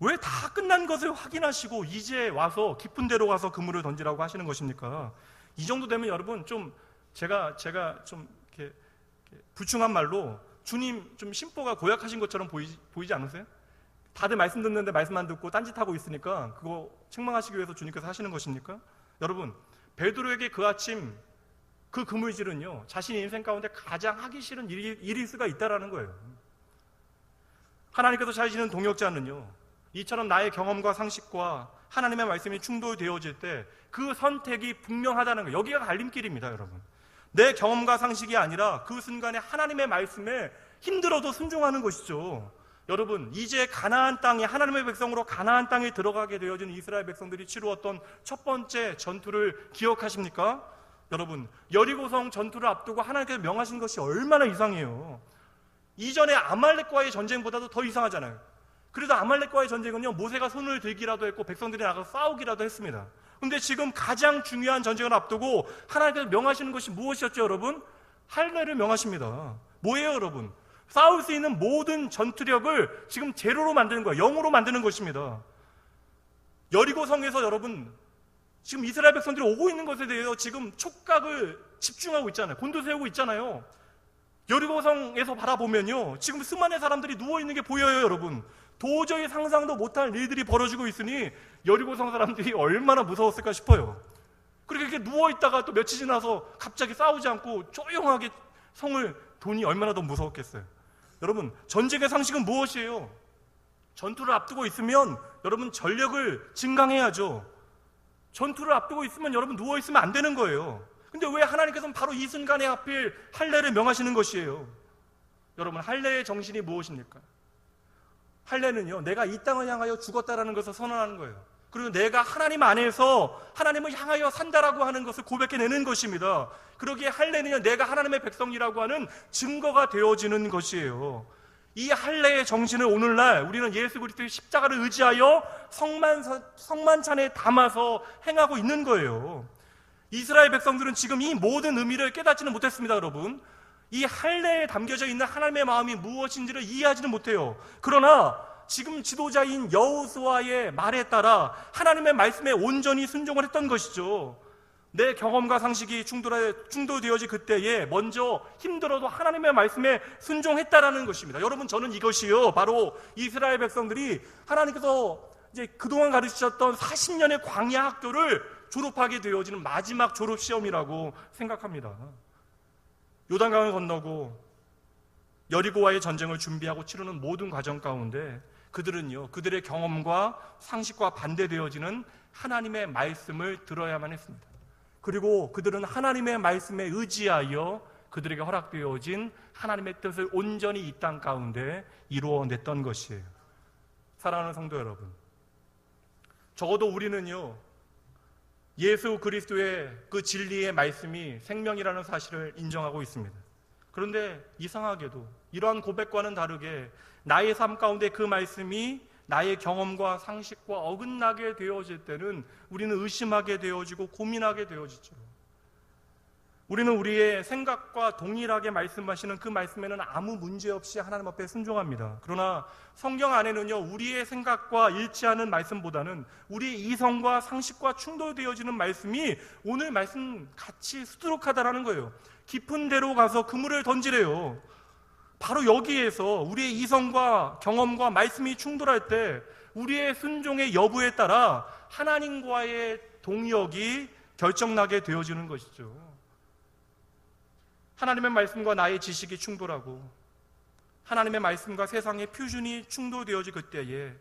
왜 다 끝난 것을 확인하시고 이제 와서 깊은 데로 가서 그물을 던지라고 하시는 것입니까? 이 정도 되면 여러분, 좀 제가 좀 이렇게 부충한 말로 주님 좀 심보가 고약하신 것처럼 보이지 않으세요? 다들 말씀 듣는데 말씀 안 듣고 딴짓하고 있으니까 그거 책망하시기 위해서 주님께서 하시는 것입니까? 여러분, 베드로에게 그 아침 그 그물질은요, 자신 인생 가운데 가장 하기 싫은 일일 수가 있다라는 거예요. 하나님께서 찾으시는 동역자는요, 이처럼 나의 경험과 상식과 하나님의 말씀이 충돌되어질 때 그 선택이 분명하다는 거예요. 여기가 갈림길입니다, 여러분. 내 경험과 상식이 아니라 그 순간에 하나님의 말씀에 힘들어도 순종하는 것이죠. 여러분, 이제 가나안 땅에, 하나님의 백성으로 가나안 땅에 들어가게 되어진 이스라엘 백성들이 치루었던 첫 번째 전투를 기억하십니까? 여러분, 여리고성 전투를 앞두고 하나님께서 명하신 것이 얼마나 이상해요. 이전에 아말렉과의 전쟁보다도 더 이상하잖아요. 그래도 아말렉과의 전쟁은요, 모세가 손을 들기라도 했고 백성들이 나가서 싸우기라도 했습니다. 근데 지금 가장 중요한 전쟁을 앞두고 하나님께서 명하시는 것이 무엇이었죠, 여러분? 할례를 명하십니다. 뭐예요, 여러분? 싸울 수 있는 모든 전투력을 지금 제로로 만드는 거예요. 0으로 만드는 것입니다. 여리고성에서 여러분, 지금 이스라엘 백성들이 오고 있는 것에 대해서 지금 촉각을 집중하고 있잖아요. 곤두세우고 있잖아요. 여리고성에서 바라보면요, 지금 수많은 사람들이 누워있는 게 보여요, 여러분. 도저히 상상도 못할 일들이 벌어지고 있으니 여리고성 사람들이 얼마나 무서웠을까 싶어요. 그렇게 이렇게 누워있다가 또 며칠 지나서 갑자기 싸우지 않고 조용하게 성을 도니 얼마나 더 무서웠겠어요. 여러분, 전쟁의 상식은 무엇이에요? 전투를 앞두고 있으면 여러분 전력을 증강해야죠. 전투를 앞두고 있으면 여러분 누워있으면 안 되는 거예요. 근데 왜 하나님께서는 바로 이 순간에 하필 할례를 명하시는 것이에요? 여러분, 할례의 정신이 무엇입니까? 할례는요, 내가 이 땅을 향하여 죽었다라는 것을 선언하는 거예요. 그리고 내가 하나님 안에서 하나님을 향하여 산다라고 하는 것을 고백해내는 것입니다. 그러기에 할례는요, 내가 하나님의 백성이라고 하는 증거가 되어지는 것이에요. 이 할례의 정신을 오늘날 우리는 예수 그리스도의 십자가를 의지하여 성만찬에 담아서 행하고 있는 거예요. 이스라엘 백성들은 지금 이 모든 의미를 깨닫지는 못했습니다, 여러분. 이 할례에 담겨져 있는 하나님의 마음이 무엇인지를 이해하지는 못해요. 그러나 지금 지도자인 여호수아의 말에 따라 하나님의 말씀에 온전히 순종을 했던 것이죠. 내 경험과 상식이 충돌되어질 그때에 먼저 힘들어도 하나님의 말씀에 순종했다라는 것입니다. 여러분, 저는 이것이요, 바로 이스라엘 백성들이 하나님께서 이제 그동안 가르치셨던 40년의 광야 학교를 졸업하게 되어지는 마지막 졸업 시험이라고 생각합니다. 요단강을 건너고 여리고와의 전쟁을 준비하고 치르는 모든 과정 가운데 그들은요, 그들의 경험과 상식과 반대되어지는 하나님의 말씀을 들어야만 했습니다. 그리고 그들은 하나님의 말씀에 의지하여 그들에게 허락되어진 하나님의 뜻을 온전히 이 땅 가운데 이루어냈던 것이에요. 사랑하는 성도 여러분, 적어도 우리는요, 예수 그리스도의 그 진리의 말씀이 생명이라는 사실을 인정하고 있습니다. 그런데 이상하게도 이러한 고백과는 다르게 나의 삶 가운데 그 말씀이 나의 경험과 상식과 어긋나게 되어질 때는 우리는 의심하게 되어지고 고민하게 되어지죠. 우리는 우리의 생각과 동일하게 말씀하시는 그 말씀에는 아무 문제 없이 하나님 앞에 순종합니다. 그러나 성경 안에는요, 우리의 생각과 일치하는 말씀보다는 우리의 이성과 상식과 충돌되어지는 말씀이 오늘 말씀 같이 수두룩하다라는 거예요. 깊은 데로 가서 그물을 던지래요. 바로 여기에서 우리의 이성과 경험과 말씀이 충돌할 때 우리의 순종의 여부에 따라 하나님과의 동역이 결정나게 되어지는 것이죠. 하나님의 말씀과 나의 지식이 충돌하고 하나님의 말씀과 세상의 표준이 충돌되어질 그때에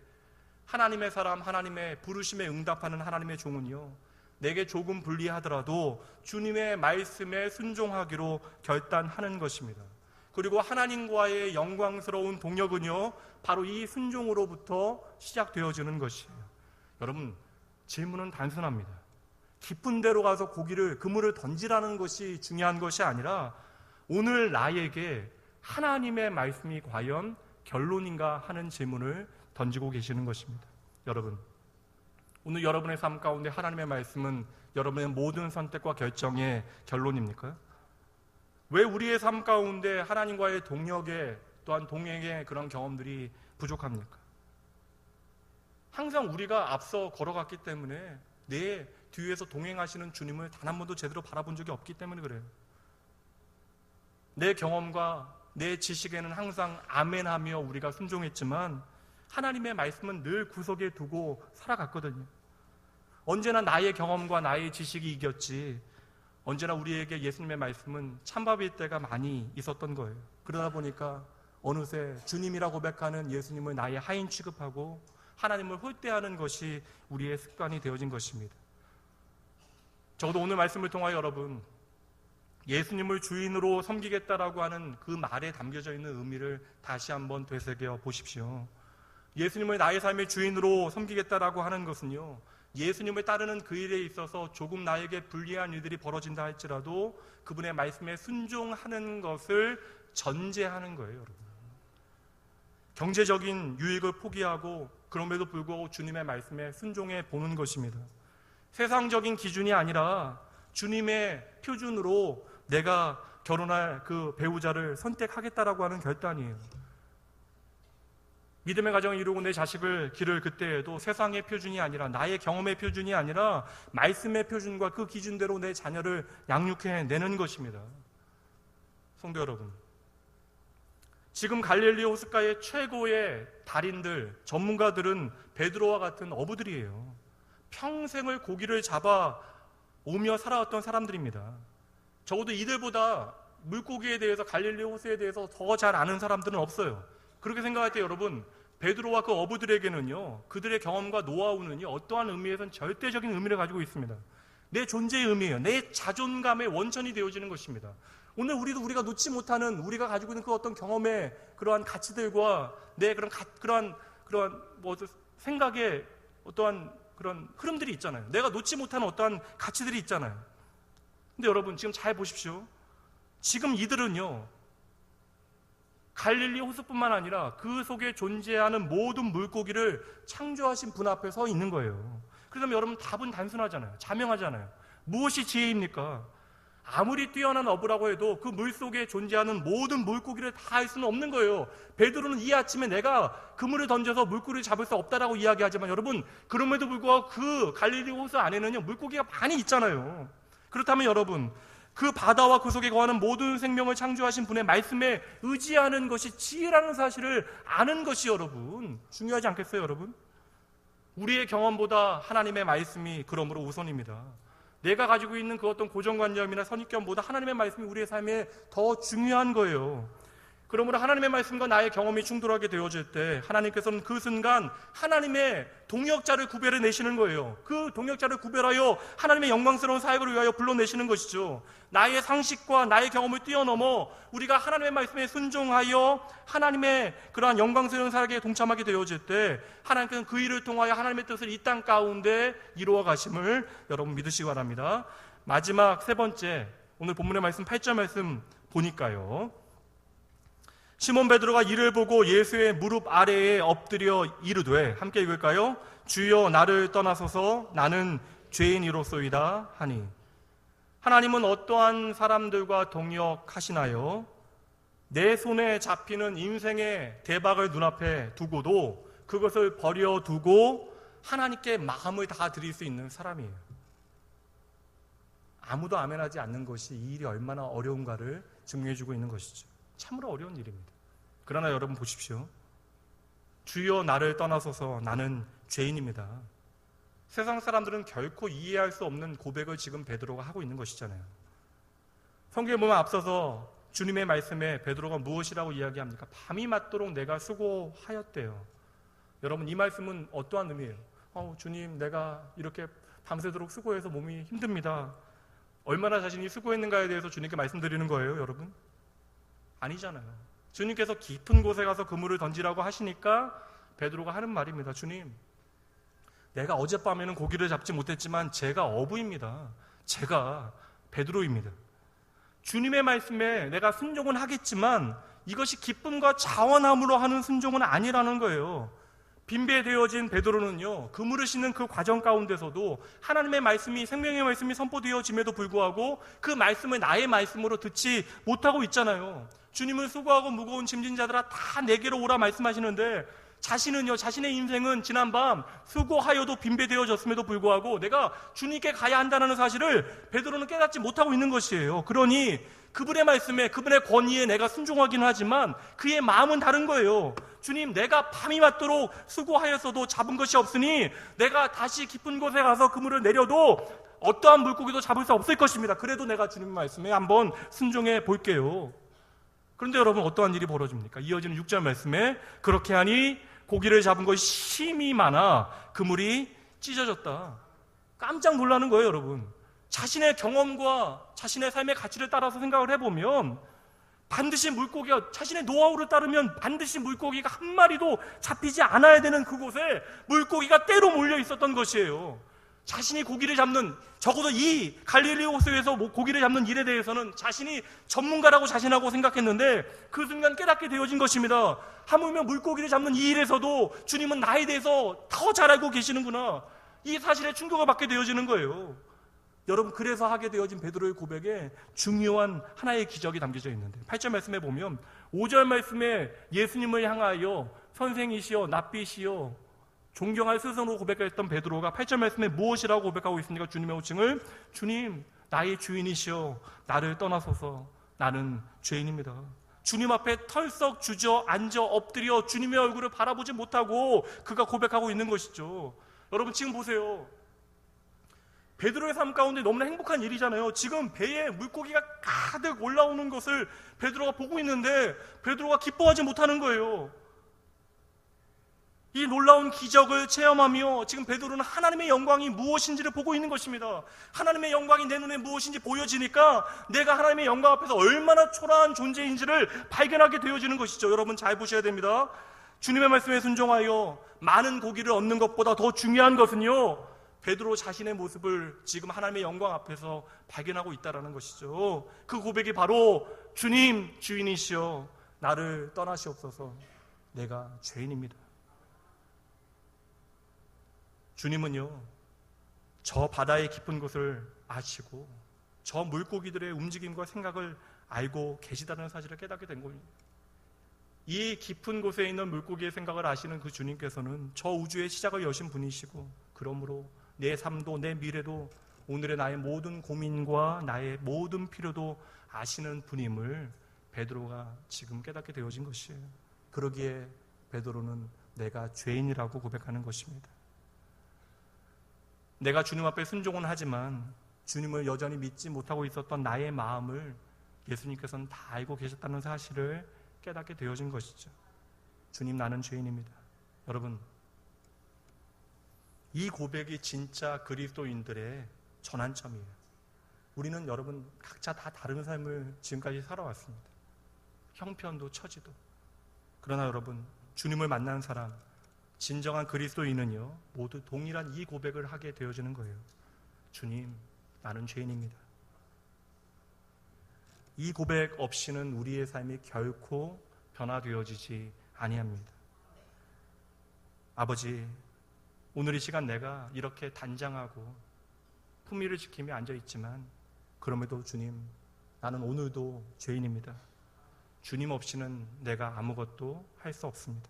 하나님의 사람, 하나님의 부르심에 응답하는 하나님의 종은요, 내게 조금 불리하더라도 주님의 말씀에 순종하기로 결단하는 것입니다. 그리고 하나님과의 영광스러운 동역은요, 바로 이 순종으로부터 시작되어지는 것이에요. 여러분, 질문은 단순합니다. 깊은 데로 가서 그물을 던지라는 것이 중요한 것이 아니라 오늘 나에게 하나님의 말씀이 과연 결론인가 하는 질문을 던지고 계시는 것입니다. 여러분, 오늘 여러분의 삶 가운데 하나님의 말씀은 여러분의 모든 선택과 결정의 결론입니까? 왜 우리의 삶 가운데 하나님과의 동역에 또한 동행의 그런 경험들이 부족합니까? 항상 우리가 앞서 걸어갔기 때문에 내 뒤에서 동행하시는 주님을 단 한 번도 제대로 바라본 적이 없기 때문에 그래요. 내 경험과 내 지식에는 항상 아멘하며 우리가 순종했지만 하나님의 말씀은 늘 구석에 두고 살아갔거든요. 언제나 나의 경험과 나의 지식이 이겼지, 언제나 우리에게 예수님의 말씀은 찬밥일 때가 많이 있었던 거예요. 그러다 보니까 어느새 주님이라 고백하는 예수님을 나의 하인 취급하고 하나님을 홀대하는 것이 우리의 습관이 되어진 것입니다. 적어도 오늘 말씀을 통하여 여러분, 예수님을 주인으로 섬기겠다라고 하는 그 말에 담겨져 있는 의미를 다시 한번 되새겨 보십시오. 예수님을 나의 삶의 주인으로 섬기겠다라고 하는 것은요, 예수님을 따르는 그 일에 있어서 조금 나에게 불리한 일들이 벌어진다 할지라도 그분의 말씀에 순종하는 것을 전제하는 거예요, 여러분. 경제적인 유익을 포기하고 그럼에도 불구하고 주님의 말씀에 순종해 보는 것입니다. 세상적인 기준이 아니라 주님의 표준으로 내가 결혼할 그 배우자를 선택하겠다라고 하는 결단이에요. 믿음의 가정을 이루고 내 자식을 기를 그때에도 세상의 표준이 아니라 나의 경험의 표준이 아니라 말씀의 표준과 그 기준대로 내 자녀를 양육해내는 것입니다. 성도 여러분, 지금 갈릴리 호숫가의 최고의 달인들, 전문가들은 베드로와 같은 어부들이에요. 평생을 고기를 잡아 오며 살아왔던 사람들입니다. 적어도 이들보다 물고기에 대해서, 갈릴리 호수에 대해서 더 잘 아는 사람들은 없어요. 그렇게 생각할 때 여러분, 베드로와 그 어부들에게는요, 그들의 경험과 노하우는요, 어떠한 의미에서는 절대적인 의미를 가지고 있습니다. 내 존재의 의미예요. 내 자존감의 원천이 되어지는 것입니다. 오늘 우리가 놓지 못하는, 우리가 가지고 있는 그 어떤 경험의 그러한 가치들과 내 그러한 생각의 어떠한 그런 흐름들이 있잖아요. 내가 놓지 못하는 어떠한 가치들이 있잖아요. 근데 여러분, 지금 잘 보십시오. 지금 이들은요, 갈릴리 호수뿐만 아니라 그 속에 존재하는 모든 물고기를 창조하신 분 앞에 서 있는 거예요. 그러면 여러분, 답은 단순하잖아요. 자명하잖아요. 무엇이 지혜입니까? 아무리 뛰어난 어부라고 해도 그 물속에 존재하는 모든 물고기를 다 할 수는 없는 거예요. 베드로는 이 아침에 내가 그물을 던져서 물고기를 잡을 수 없다라고 이야기하지만 여러분, 그럼에도 불구하고 그 갈릴리 호수 안에는요 물고기가 많이 있잖아요. 그렇다면 여러분, 그 바다와 그 속에 거하는 모든 생명을 창조하신 분의 말씀에 의지하는 것이 지혜라는 사실을 아는 것이 여러분 중요하지 않겠어요? 여러분, 우리의 경험보다 하나님의 말씀이 그러므로 우선입니다. 내가 가지고 있는 그 어떤 고정관념이나 선입견보다 하나님의 말씀이 우리의 삶에 더 중요한 거예요. 그러므로 하나님의 말씀과 나의 경험이 충돌하게 되어질 때 하나님께서는 그 순간 하나님의 동역자를 구별해 내시는 거예요. 그 동역자를 구별하여 하나님의 영광스러운 사역을 위하여 불러내시는 것이죠. 나의 상식과 나의 경험을 뛰어넘어 우리가 하나님의 말씀에 순종하여 하나님의 그러한 영광스러운 사역에 동참하게 되어질 때 하나님께서는 그 일을 통하여 하나님의 뜻을 이 땅 가운데 이루어 가심을 여러분 믿으시기 바랍니다. 마지막 세 번째, 오늘 본문의 말씀 8절 말씀 보니까요, 시몬 베드로가 이를 보고 예수의 무릎 아래에 엎드려 이르되, 함께 읽을까요? 주여 나를 떠나소서 나는 죄인이로소이다 하니. 하나님은 어떠한 사람들과 동역하시나요? 내 손에 잡히는 인생의 대박을 눈앞에 두고도 그것을 버려두고 하나님께 마음을 다 드릴 수 있는 사람이에요. 아무도 아멘하지 않는 것이 이 일이 얼마나 어려운가를 증명해주고 있는 것이죠. 참으로 어려운 일입니다. 그러나 여러분 보십시오. 주여 나를 떠나소서 나는 죄인입니다. 세상 사람들은 결코 이해할 수 없는 고백을 지금 베드로가 하고 있는 것이잖아요. 성경에 보면 앞서서 주님의 말씀에 베드로가 무엇이라고 이야기합니까? 밤이 맞도록 내가 수고하였대요. 여러분, 이 말씀은 어떠한 의미예요? 주님, 내가 이렇게 밤새도록 수고해서 몸이 힘듭니다. 얼마나 자신이 수고했는가에 대해서 주님께 말씀드리는 거예요, 여러분? 아니잖아요. 주님께서 깊은 곳에 가서 그물을 던지라고 하시니까 베드로가 하는 말입니다. 주님, 내가 어젯밤에는 고기를 잡지 못했지만 제가 어부입니다. 제가 베드로입니다. 주님의 말씀에 내가 순종은 하겠지만 이것이 기쁨과 자원함으로 하는 순종은 아니라는 거예요. 빈배되어진 베드로는요, 그물을 싣는 그 과정 가운데서도 하나님의 말씀이, 생명의 말씀이 선포되어짐에도 불구하고 그 말씀을 나의 말씀으로 듣지 못하고 있잖아요. 주님은 수고하고 무거운 짐진 자들아 다 내게로 오라 말씀하시는데 자신은요, 자신의 인생은 지난밤 수고하여도 빈배되어졌음에도 불구하고 내가 주님께 가야 한다는 사실을 베드로는 깨닫지 못하고 있는 것이에요. 그러니 그분의 말씀에, 그분의 권위에 내가 순종하긴 하지만 그의 마음은 다른 거예요. 주님, 내가 밤이 맞도록 수고하였어도 잡은 것이 없으니 내가 다시 깊은 곳에 가서 그물을 내려도 어떠한 물고기도 잡을 수 없을 것입니다. 그래도 내가 주님의 말씀에 한번 순종해 볼게요. 그런데 여러분, 어떠한 일이 벌어집니까? 이어지는 6절 말씀에 그렇게 하니 고기를 잡은 것이 심히 많아 그물이 찢어졌다. 깜짝 놀라는 거예요, 여러분. 자신의 경험과 자신의 삶의 가치를 따라서 생각을 해보면 반드시 물고기가, 자신의 노하우를 따르면 반드시 물고기가 한 마리도 잡히지 않아야 되는 그곳에 물고기가 때로 몰려 있었던 것이에요. 자신이 고기를 잡는, 적어도 이 갈릴리 호수에서 고기를 잡는 일에 대해서는 자신이 전문가라고 자신하고 생각했는데 그 순간 깨닫게 되어진 것입니다. 하물며 물고기를 잡는 이 일에서도 주님은 나에 대해서 더 잘 알고 계시는구나, 이 사실에 충격을 받게 되어지는 거예요. 여러분, 그래서 하게 되어진 베드로의 고백에 중요한 하나의 기적이 담겨져 있는데 8절 말씀에 보면 5절 말씀에 예수님을 향하여 선생이시여 납비시여 존경할 스승으로 고백했던 베드로가 8절 말씀에 무엇이라고 고백하고 있습니까? 주님의 호칭을 주님, 나의 주인이시여 나를 떠나소서 나는 죄인입니다. 주님 앞에 털썩 주저앉아 엎드려 주님의 얼굴을 바라보지 못하고 그가 고백하고 있는 것이죠. 여러분, 지금 보세요. 베드로의 삶 가운데 너무나 행복한 일이잖아요. 지금 배에 물고기가 가득 올라오는 것을 베드로가 보고 있는데 베드로가 기뻐하지 못하는 거예요. 이 놀라운 기적을 체험하며 지금 베드로는 하나님의 영광이 무엇인지를 보고 있는 것입니다. 하나님의 영광이 내 눈에 무엇인지 보여지니까 내가 하나님의 영광 앞에서 얼마나 초라한 존재인지를 발견하게 되어지는 것이죠. 여러분, 잘 보셔야 됩니다. 주님의 말씀에 순종하여 많은 고기를 얻는 것보다 더 중요한 것은요, 베드로 자신의 모습을 지금 하나님의 영광 앞에서 발견하고 있다는 것이죠. 그 고백이 바로 주님, 주인이시여 나를 떠나시옵소서 내가 죄인입니다. 주님은요, 저 바다의 깊은 곳을 아시고 저 물고기들의 움직임과 생각을 알고 계시다는 사실을 깨닫게 된 겁니다. 이 깊은 곳에 있는 물고기의 생각을 아시는 그 주님께서는 저 우주의 시작을 여신 분이시고, 그러므로 내 삶도 내 미래도 오늘의 나의 모든 고민과 나의 모든 필요도 아시는 분임을 베드로가 지금 깨닫게 되어진 것이에요. 그러기에 베드로는 내가 죄인이라고 고백하는 것입니다. 내가 주님 앞에 순종은 하지만 주님을 여전히 믿지 못하고 있었던 나의 마음을 예수님께서는 다 알고 계셨다는 사실을 깨닫게 되어진 것이죠. 주님, 나는 죄인입니다. 여러분, 이 고백이 진짜 그리스도인들의 전환점이에요. 우리는 여러분 각자 다 다른 삶을 지금까지 살아왔습니다. 형편도 처지도. 그러나 여러분, 주님을 만난 사람, 진정한 그리스도인은요, 모두 동일한 이 고백을 하게 되어지는 거예요. 주님, 나는 죄인입니다. 이 고백 없이는 우리의 삶이 결코 변화되어지지 아니합니다. 아버지, 오늘 이 시간 내가 이렇게 단장하고 품위를 지키며 앉아있지만 그럼에도 주님, 나는 오늘도 죄인입니다. 주님 없이는 내가 아무것도 할 수 없습니다.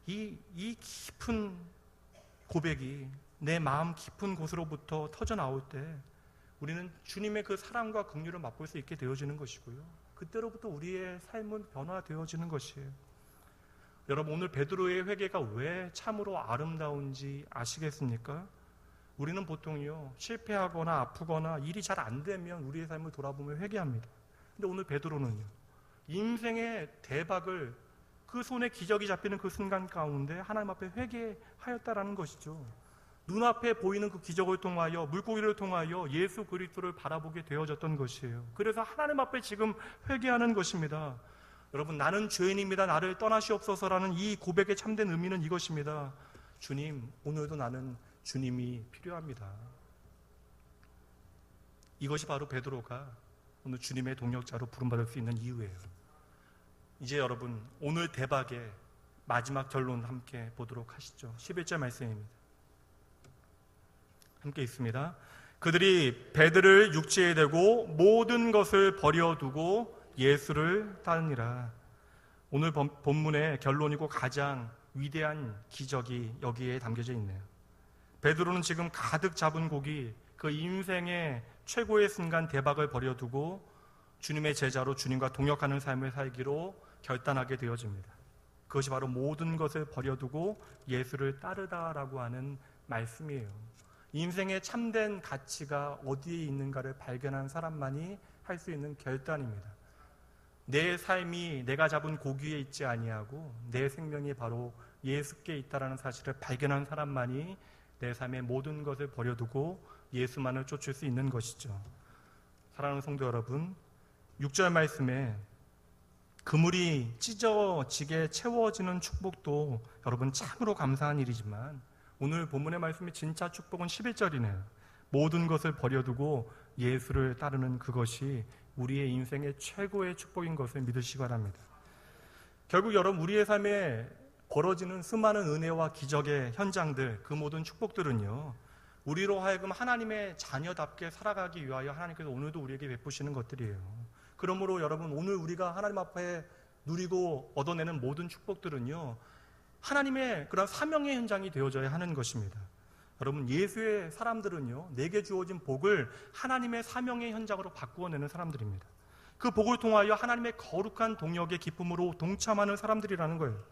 이 깊은 고백이 내 마음 깊은 곳으로부터 터져나올 때 우리는 주님의 그 사랑과 긍휼을 맛볼 수 있게 되어지는 것이고요, 그때로부터 우리의 삶은 변화되어지는 것이에요. 여러분, 오늘 베드로의 회개가 왜 참으로 아름다운지 아시겠습니까? 우리는 보통요, 실패하거나 아프거나 일이 잘 안 되면 우리의 삶을 돌아보며 회개합니다. 근데 오늘 베드로는요, 인생의 대박을, 그 손에 기적이 잡히는 그 순간 가운데 하나님 앞에 회개하였다라는 것이죠. 눈앞에 보이는 그 기적을 통하여, 물고기를 통하여 예수 그리스도를 바라보게 되어졌던 것이에요. 그래서 하나님 앞에 지금 회개하는 것입니다. 여러분, 나는 죄인입니다. 나를 떠나시옵소서라는 이 고백의 참된 의미는 이것입니다. 주님, 오늘도 나는 주님이 필요합니다. 이것이 바로 베드로가 오늘 주님의 동역자로 부름받을 수 있는 이유예요. 이제 여러분, 오늘 대박의 마지막 결론 함께 보도록 하시죠. 11절 말씀입니다. 함께 읽습니다. 그들이 배들을 육지에 대고 모든 것을 버려두고 예수를 따르니라. 오늘 본문의 결론이고 가장 위대한 기적이 여기에 담겨져 있네요. 베드로는 지금 가득 잡은 고기, 그 인생의 최고의 순간 대박을 버려두고 주님의 제자로 주님과 동역하는 삶을 살기로 결단하게 되어집니다. 그것이 바로 모든 것을 버려두고 예수를 따르다라고 하는 말씀이에요. 인생의 참된 가치가 어디에 있는가를 발견한 사람만이 할 수 있는 결단입니다. 내 삶이 내가 잡은 고기에 있지 아니하고 내 생명이 바로 예수께 있다라는 사실을 발견한 사람만이 내 삶의 모든 것을 버려두고 예수만을 쫓을 수 있는 것이죠. 사랑하는 성도 여러분, 6절 말씀에 그물이 찢어지게 채워지는 축복도 여러분 참으로 감사한 일이지만 오늘 본문의 말씀이 진짜 축복은 11절이네요. 모든 것을 버려두고 예수를 따르는 그것이 우리의 인생의 최고의 축복인 것을 믿으시기 바랍니다. 결국 여러분, 우리의 삶에 벌어지는 수많은 은혜와 기적의 현장들, 그 모든 축복들은요, 우리로 하여금 하나님의 자녀답게 살아가기 위하여 하나님께서 오늘도 우리에게 베푸시는 것들이에요. 그러므로 여러분, 오늘 우리가 하나님 앞에 누리고 얻어내는 모든 축복들은요, 하나님의 그런 사명의 현장이 되어져야 하는 것입니다. 여러분, 예수의 사람들은요, 내게 주어진 복을 하나님의 사명의 현장으로 바꾸어내는 사람들입니다. 그 복을 통하여 하나님의 거룩한 동역의 기쁨으로 동참하는 사람들이라는 거예요.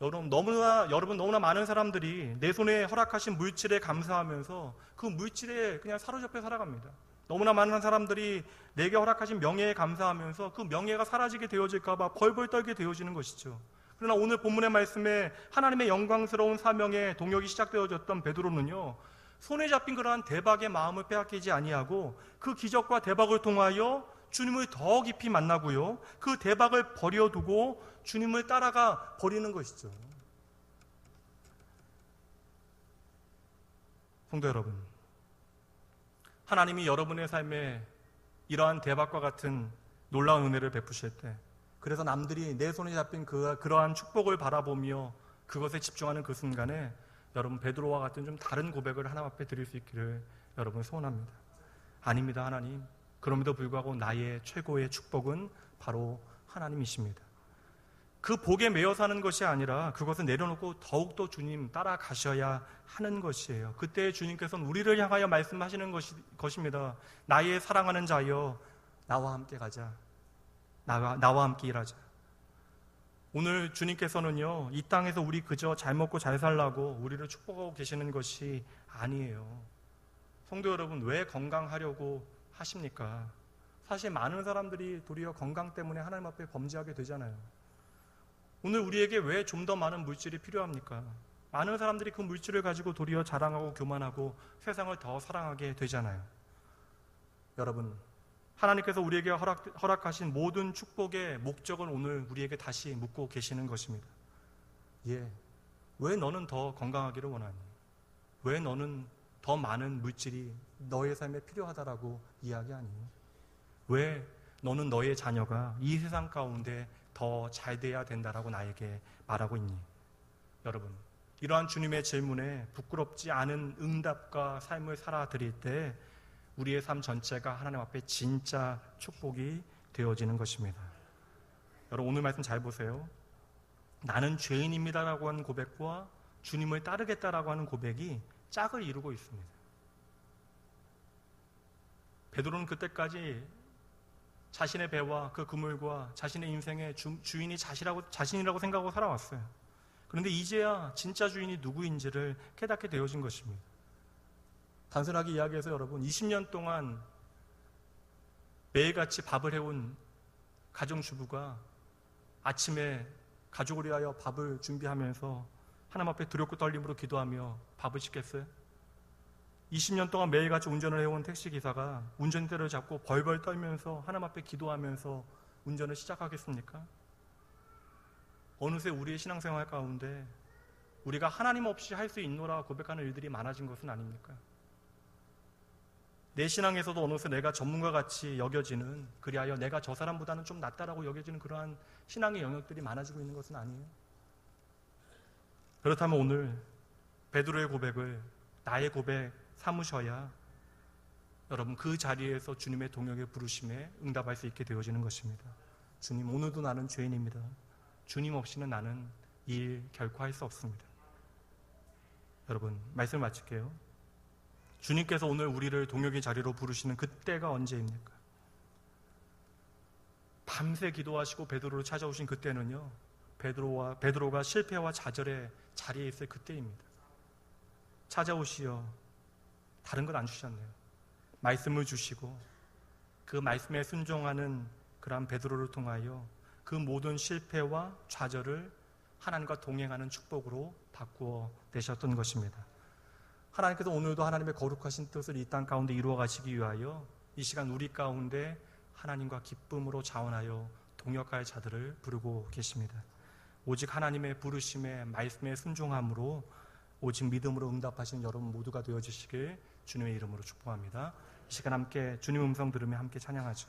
여러분, 너무나 많은 사람들이 내 손에 허락하신 물질에 감사하면서 그 물질에 그냥 사로잡혀 살아갑니다. 너무나 많은 사람들이 내게 허락하신 명예에 감사하면서 그 명예가 사라지게 되어질까 봐 벌벌 떨게 되어지는 것이죠. 그러나 오늘 본문의 말씀에 하나님의 영광스러운 사명의 동역이 시작되어졌던 베드로는요, 손에 잡힌 그러한 대박의 마음을 빼앗기지 아니하고 그 기적과 대박을 통하여 주님을 더 깊이 만나고요, 그 대박을 버려두고 주님을 따라가 버리는 것이죠. 성도 여러분, 하나님이 여러분의 삶에 이러한 대박과 같은 놀라운 은혜를 베푸실 때, 그래서 남들이 내 손에 잡힌 그러한 축복을 바라보며 그것에 집중하는 그 순간에 여러분, 베드로와 같은 좀 다른 고백을 하나님 앞에 드릴 수 있기를 여러분 소원합니다. 아닙니다, 하나님. 그럼에도 불구하고 나의 최고의 축복은 바로 하나님이십니다. 그 복에 매여 사는 것이 아니라 그것을 내려놓고 더욱더 주님 따라가셔야 하는 것이에요. 그때 주님께서는 우리를 향하여 말씀하시는 것입니다. 나의 사랑하는 자여, 나와 함께 가자. 나와 함께 일하자. 오늘 주님께서는요, 이 땅에서 우리 그저 잘 먹고 잘 살라고 우리를 축복하고 계시는 것이 아니에요. 성도 여러분, 왜 건강하려고 하십니까? 사실 많은 사람들이 도리어 건강 때문에 하나님 앞에 범죄하게 되잖아요. 오늘 우리에게 왜 좀 더 많은 물질이 필요합니까? 많은 사람들이 그 물질을 가지고 도리어 자랑하고 교만하고 세상을 더 사랑하게 되잖아요. 여러분, 하나님께서 우리에게 허락하신 모든 축복의 목적을 오늘 우리에게 다시 묻고 계시는 것입니다. 왜 너는 더 건강하기를 원하니? 왜 너는 더 많은 물질이 너의 삶에 필요하다라고 이야기하니? 왜 너는 너의 자녀가 이 세상 가운데 더 잘 돼야 된다라고 나에게 말하고 있니? 여러분, 이러한 주님의 질문에 부끄럽지 않은 응답과 삶을 살아드릴 때 우리의 삶 전체가 하나님 앞에 진짜 축복이 되어지는 것입니다. 여러분, 오늘 말씀 잘 보세요. 나는 죄인입니다라고 하는 고백과 주님을 따르겠다라고 하는 고백이 짝을 이루고 있습니다. 베드로는 그때까지 자신의 배와 그 그물과 자신의 인생의 주인이 자신이라고 생각하고 살아왔어요. 그런데 이제야 진짜 주인이 누구인지를 깨닫게 되어진 것입니다. 단순하게 이야기해서 여러분, 20년 동안 매일같이 밥을 해온 가정주부가 아침에 가족을 위하여 밥을 준비하면서 하나님 앞에 두렵고 떨림으로 기도하며 밥을 짓겠어요? 20년 동안 매일같이 운전을 해온 택시기사가 운전대를 잡고 벌벌 떨면서 하나님 앞에 기도하면서 운전을 시작하겠습니까? 어느새 우리의 신앙생활 가운데 우리가 하나님 없이 할 수 있노라 고백하는 일들이 많아진 것은 아닙니까? 내 신앙에서도 어느새 내가 전문가같이 여겨지는, 그리하여 내가 저 사람보다는 좀 낫다라고 여겨지는 그러한 신앙의 영역들이 많아지고 있는 것은 아니에요. 그렇다면 오늘 베드로의 고백을 나의 고백 삼으셔야 여러분 그 자리에서 주님의 동역의 부르심에 응답할 수 있게 되어지는 것입니다. 주님, 오늘도 나는 죄인입니다. 주님 없이는 나는 일 결코 할 수 없습니다. 여러분, 말씀을 마칠게요. 주님께서 오늘 우리를 동역의 자리로 부르시는 그때가 언제입니까? 밤새 기도하시고 베드로를 찾아오신 그때는요, 베드로가 실패와 좌절의 자리에 있을 그때입니다. 찾아오시어 다른 건 안 주셨네요. 말씀을 주시고 그 말씀에 순종하는 그러한 베드로를 통하여 그 모든 실패와 좌절을 하나님과 동행하는 축복으로 바꾸어 내셨던 것입니다. 하나님께서 오늘도 하나님의 거룩하신 뜻을 이 땅 가운데 이루어 가시기 위하여 이 시간 우리 가운데 하나님과 기쁨으로 자원하여 동역할 자들을 부르고 계십니다. 오직 하나님의 부르심에 말씀에 순종함으로 오직 믿음으로 응답하시는 여러분 모두가 되어주시길 주님의 이름으로 축복합니다. 이 시간 함께 주님 음성 들으며 함께 찬양하죠.